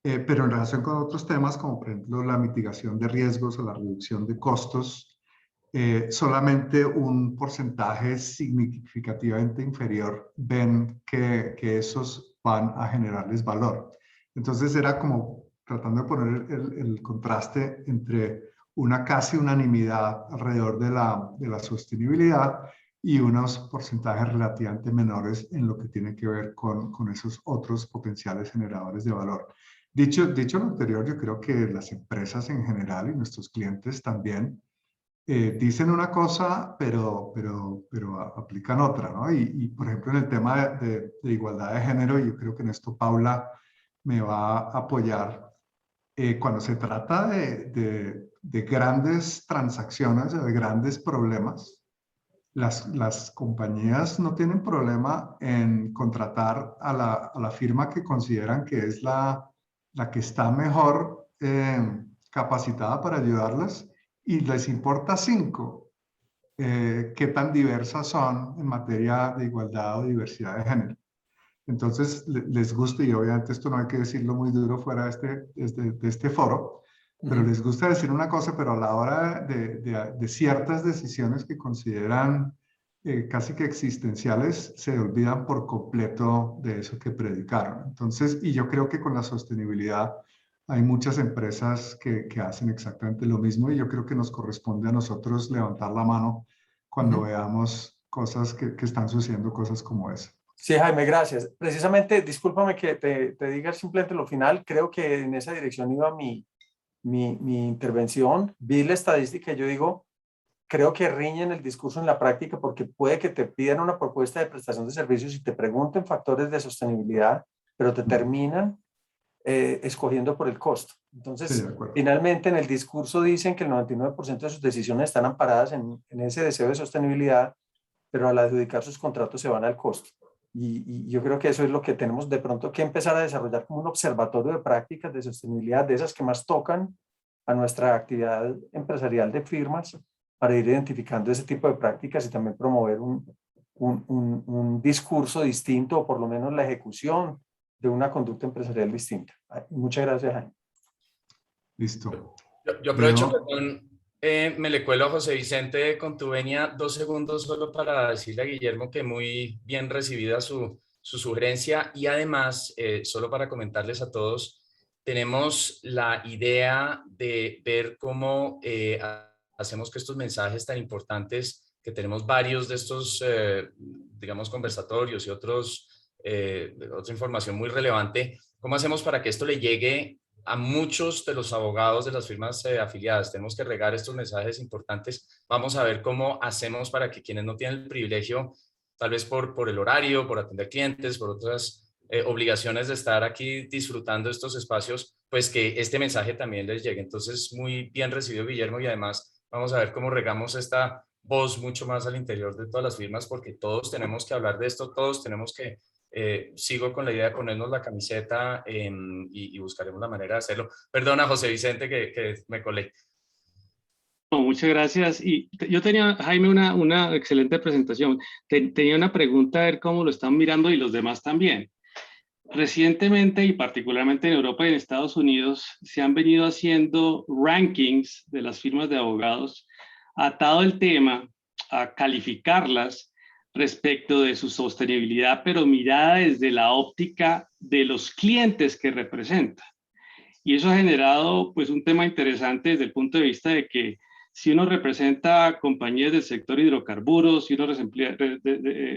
Pero en relación con otros temas, como por ejemplo la mitigación de riesgos o la reducción de costos, solamente un porcentaje significativamente inferior ven que esos van a generarles valor. Entonces era como tratando de poner el contraste entre una casi unanimidad alrededor de la sostenibilidad y unos porcentajes relativamente menores en lo que tiene que ver con esos otros potenciales generadores de valor. Dicho lo anterior, yo creo que las empresas en general y nuestros clientes también dicen una cosa, pero aplican otra, ¿no? Y por ejemplo, en el tema de igualdad de género, yo creo que en esto Paula me va a apoyar. Cuando se trata de grandes transacciones, de grandes problemas, las compañías no tienen problema en contratar a la firma que consideran que es la que está mejor capacitada para ayudarlas y les importa 5 qué tan diversas son en materia de igualdad o diversidad de género. Entonces les gusta, y obviamente esto no hay que decirlo muy duro fuera de este foro, pero les gusta decir una cosa, pero a la hora de ciertas decisiones que consideran casi que existenciales, se olvidan por completo de eso que predicaron. Entonces, y yo creo que con la sostenibilidad hay muchas empresas que hacen exactamente lo mismo y yo creo que nos corresponde a nosotros levantar la mano cuando veamos cosas que están sucediendo, cosas como esa. Sí, Jaime, gracias. Precisamente, discúlpame que te diga simplemente lo final, creo que en esa dirección iba mi intervención. Vi la estadística y yo digo, creo que riñen el discurso en la práctica porque puede que te pidan una propuesta de prestación de servicios y te pregunten factores de sostenibilidad, pero te terminan escogiendo por el costo. Entonces, Sí, finalmente en el discurso dicen que el 99% de sus decisiones están amparadas en ese deseo de sostenibilidad, pero al adjudicar sus contratos se van al costo. Y yo creo que eso es lo que tenemos de pronto que empezar a desarrollar como un observatorio de prácticas de sostenibilidad, de esas que más tocan a nuestra actividad empresarial de firmas, para ir identificando ese tipo de prácticas y también promover un discurso distinto, o por lo menos la ejecución de una conducta empresarial distinta. Muchas gracias, Jaime. Listo. Yo aprovecho, perdón, me le cuelo a José Vicente con tu venia 2 segundos solo para decirle a Guillermo que muy bien recibida su sugerencia, y además, solo para comentarles a todos, tenemos la idea de ver cómo hacemos que estos mensajes tan importantes, que tenemos varios de estos, digamos, conversatorios y otra información muy relevante, cómo hacemos para que esto le llegue a muchos de los abogados de las firmas afiliadas. Tenemos que regar estos mensajes importantes. Vamos a ver cómo hacemos para que quienes no tienen el privilegio, tal vez por el horario, por atender clientes, por otras obligaciones de estar aquí disfrutando estos espacios, pues que este mensaje también les llegue. Entonces, muy bien recibido, Guillermo, y además vamos a ver cómo regamos esta voz mucho más al interior de todas las firmas, porque todos tenemos que hablar de esto, todos tenemos que sigo con la idea de ponernos la camiseta y buscaremos la manera de hacerlo. Perdona, José Vicente, que me colé. No, muchas gracias. Y yo tenía, Jaime, una excelente presentación. Tenía una pregunta, a ver cómo lo están mirando y los demás también. Recientemente, y particularmente en Europa y en Estados Unidos, se han venido haciendo rankings de las firmas de abogados, atado el tema a calificarlas respecto de su sostenibilidad, pero mirada desde la óptica de los clientes que representa. Y eso ha generado pues un tema interesante desde el punto de vista de que si uno representa compañías del sector hidrocarburos, si uno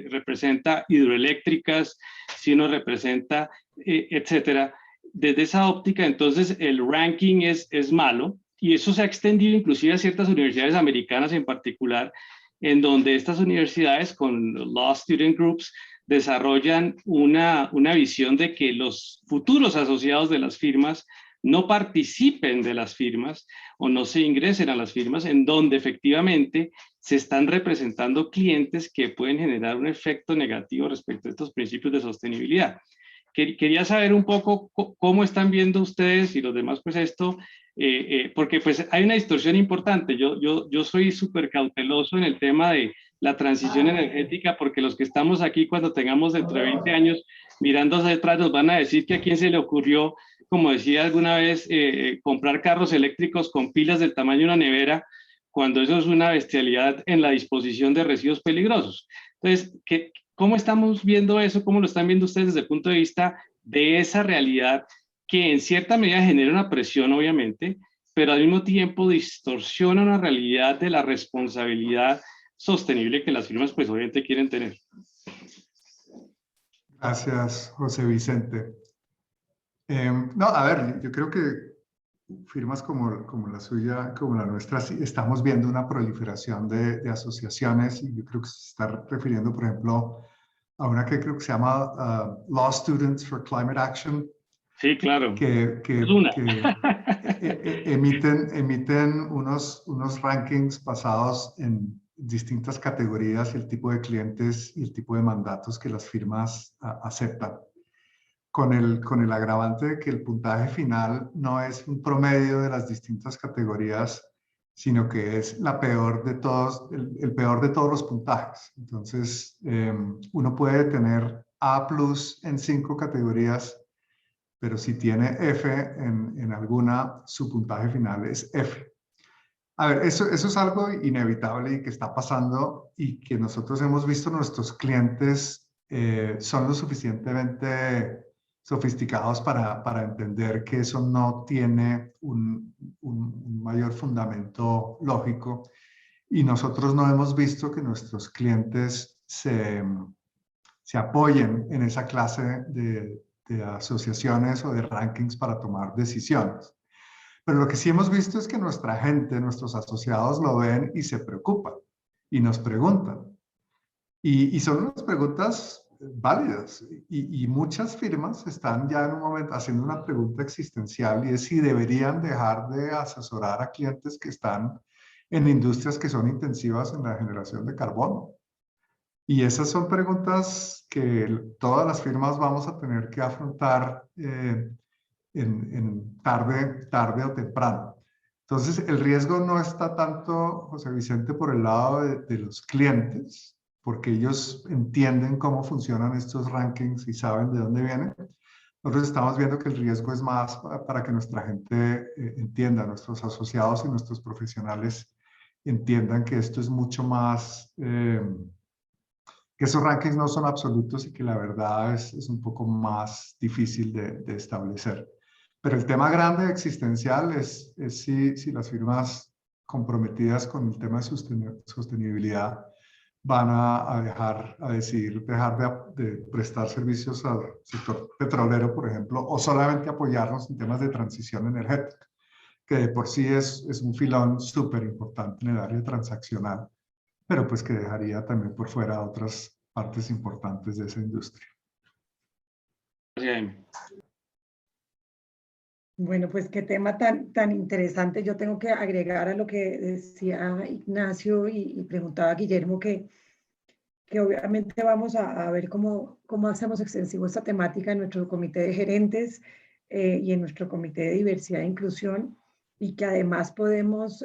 representa hidroeléctricas, si uno representa, etcétera, desde esa óptica, entonces el ranking es malo, y eso se ha extendido inclusive a ciertas universidades americanas en particular, en donde estas universidades con Law Student Groups desarrollan una visión de que los futuros asociados de las firmas no participen de las firmas o no se ingresen a las firmas, en donde efectivamente se están representando clientes que pueden generar un efecto negativo respecto a estos principios de sostenibilidad. Quería saber un poco cómo están viendo ustedes y los demás pues esto, porque pues hay una distorsión importante. Yo soy súper cauteloso en el tema de la transición energética, porque los que estamos aquí cuando tengamos dentro de 20 años mirando hacia atrás nos van a decir que a quién se le ocurrió, como decía alguna vez, comprar carros eléctricos con pilas del tamaño de una nevera, cuando eso es una bestialidad en la disposición de residuos peligrosos. Entonces, ¿cómo estamos viendo eso? ¿Cómo lo están viendo ustedes desde el punto de vista de esa realidad que en cierta medida genera una presión, obviamente, pero al mismo tiempo distorsiona una realidad de la responsabilidad sostenible que las firmas, pues obviamente quieren tener? Gracias, José Vicente. No, a ver, yo creo que firmas como la suya, como la nuestra, sí, estamos viendo una proliferación de asociaciones, y yo creo que se está refiriendo, por ejemplo, a una que creo que se llama Law Students for Climate Action. Sí, claro. Que emiten unos rankings basados en distintas categorías y el tipo de clientes y el tipo de mandatos que las firmas aceptan. Con el agravante de que el puntaje final no es un promedio de las distintas categorías, sino que es la peor de todos, el peor de todos los puntajes. Entonces, uno puede tener A+ en 5 categorías, pero si tiene F en alguna, su puntaje final es F. A ver, eso es algo inevitable y que está pasando, y que nosotros hemos visto nuestros clientes son lo suficientemente sofisticados para entender que eso no tiene un mayor fundamento lógico, y nosotros no hemos visto que nuestros clientes se apoyen en esa clase de asociaciones o de rankings para tomar decisiones. Pero lo que sí hemos visto es que nuestra gente, nuestros asociados lo ven y se preocupan y nos preguntan. Y son unas preguntas válidas, y muchas firmas están ya en un momento haciendo una pregunta existencial, y es si deberían dejar de asesorar a clientes que están en industrias que son intensivas en la generación de carbono. Y esas son preguntas que todas las firmas vamos a tener que afrontar en tarde o temprano. Entonces, el riesgo no está tanto, José Vicente, por el lado de los clientes, porque ellos entienden cómo funcionan estos rankings y saben de dónde vienen. Nosotros estamos viendo que el riesgo es más para que nuestra gente entienda, nuestros asociados y nuestros profesionales entiendan que esto es mucho más, que esos rankings no son absolutos y que la verdad es un poco más difícil de establecer. Pero el tema grande existencial es si las firmas comprometidas con el tema de sostenibilidad van a decidir dejar de prestar servicios al sector petrolero, por ejemplo, o solamente apoyarnos en temas de transición energética, que de por sí es un filón súper importante en el área transaccional, pero pues que dejaría también por fuera otras partes importantes de esa industria. Bueno, pues qué tema tan interesante. Yo tengo que agregar a lo que decía Ignacio y preguntaba Guillermo que obviamente vamos a ver cómo hacemos extensivo esta temática en nuestro comité de gerentes y en nuestro comité de diversidad e inclusión, y que además podemos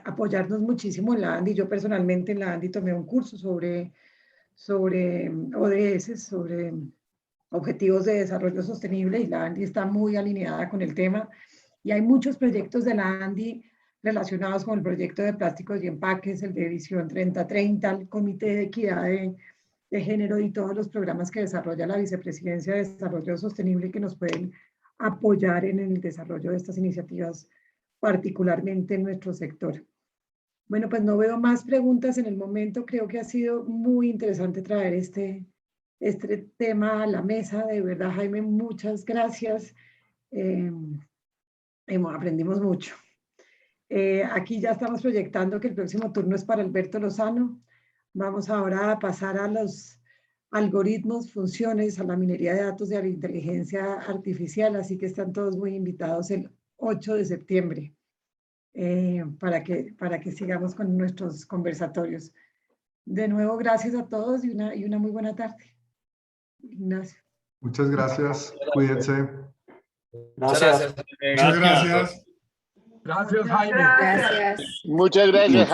apoyarnos muchísimo en la ANDI. Yo personalmente en la ANDI tomé un curso sobre ODS, sobre Objetivos de Desarrollo Sostenible, y la ANDI está muy alineada con el tema, y hay muchos proyectos de la ANDI relacionados con el proyecto de plásticos y empaques, el de Visión 3030, el Comité de Equidad de Género y todos los programas que desarrolla la Vicepresidencia de Desarrollo Sostenible, que nos pueden apoyar en el desarrollo de estas iniciativas, particularmente en nuestro sector. Bueno, pues no veo más preguntas en el momento. Creo que ha sido muy interesante traer este tema a la mesa. De verdad, Jaime, muchas gracias. Aprendimos mucho. Aquí ya estamos proyectando que el próximo turno es para Alberto Lozano. Vamos ahora a pasar a los algoritmos, funciones, a la minería de datos de la inteligencia artificial, así que están todos muy invitados el 8 de septiembre para que sigamos con nuestros conversatorios. De nuevo, gracias a todos y una muy buena tarde. Ignacio. Muchas gracias. Cuídense. Gracias. Muchas gracias. Gracias, Jaime. Gracias. Gracias. Muchas gracias.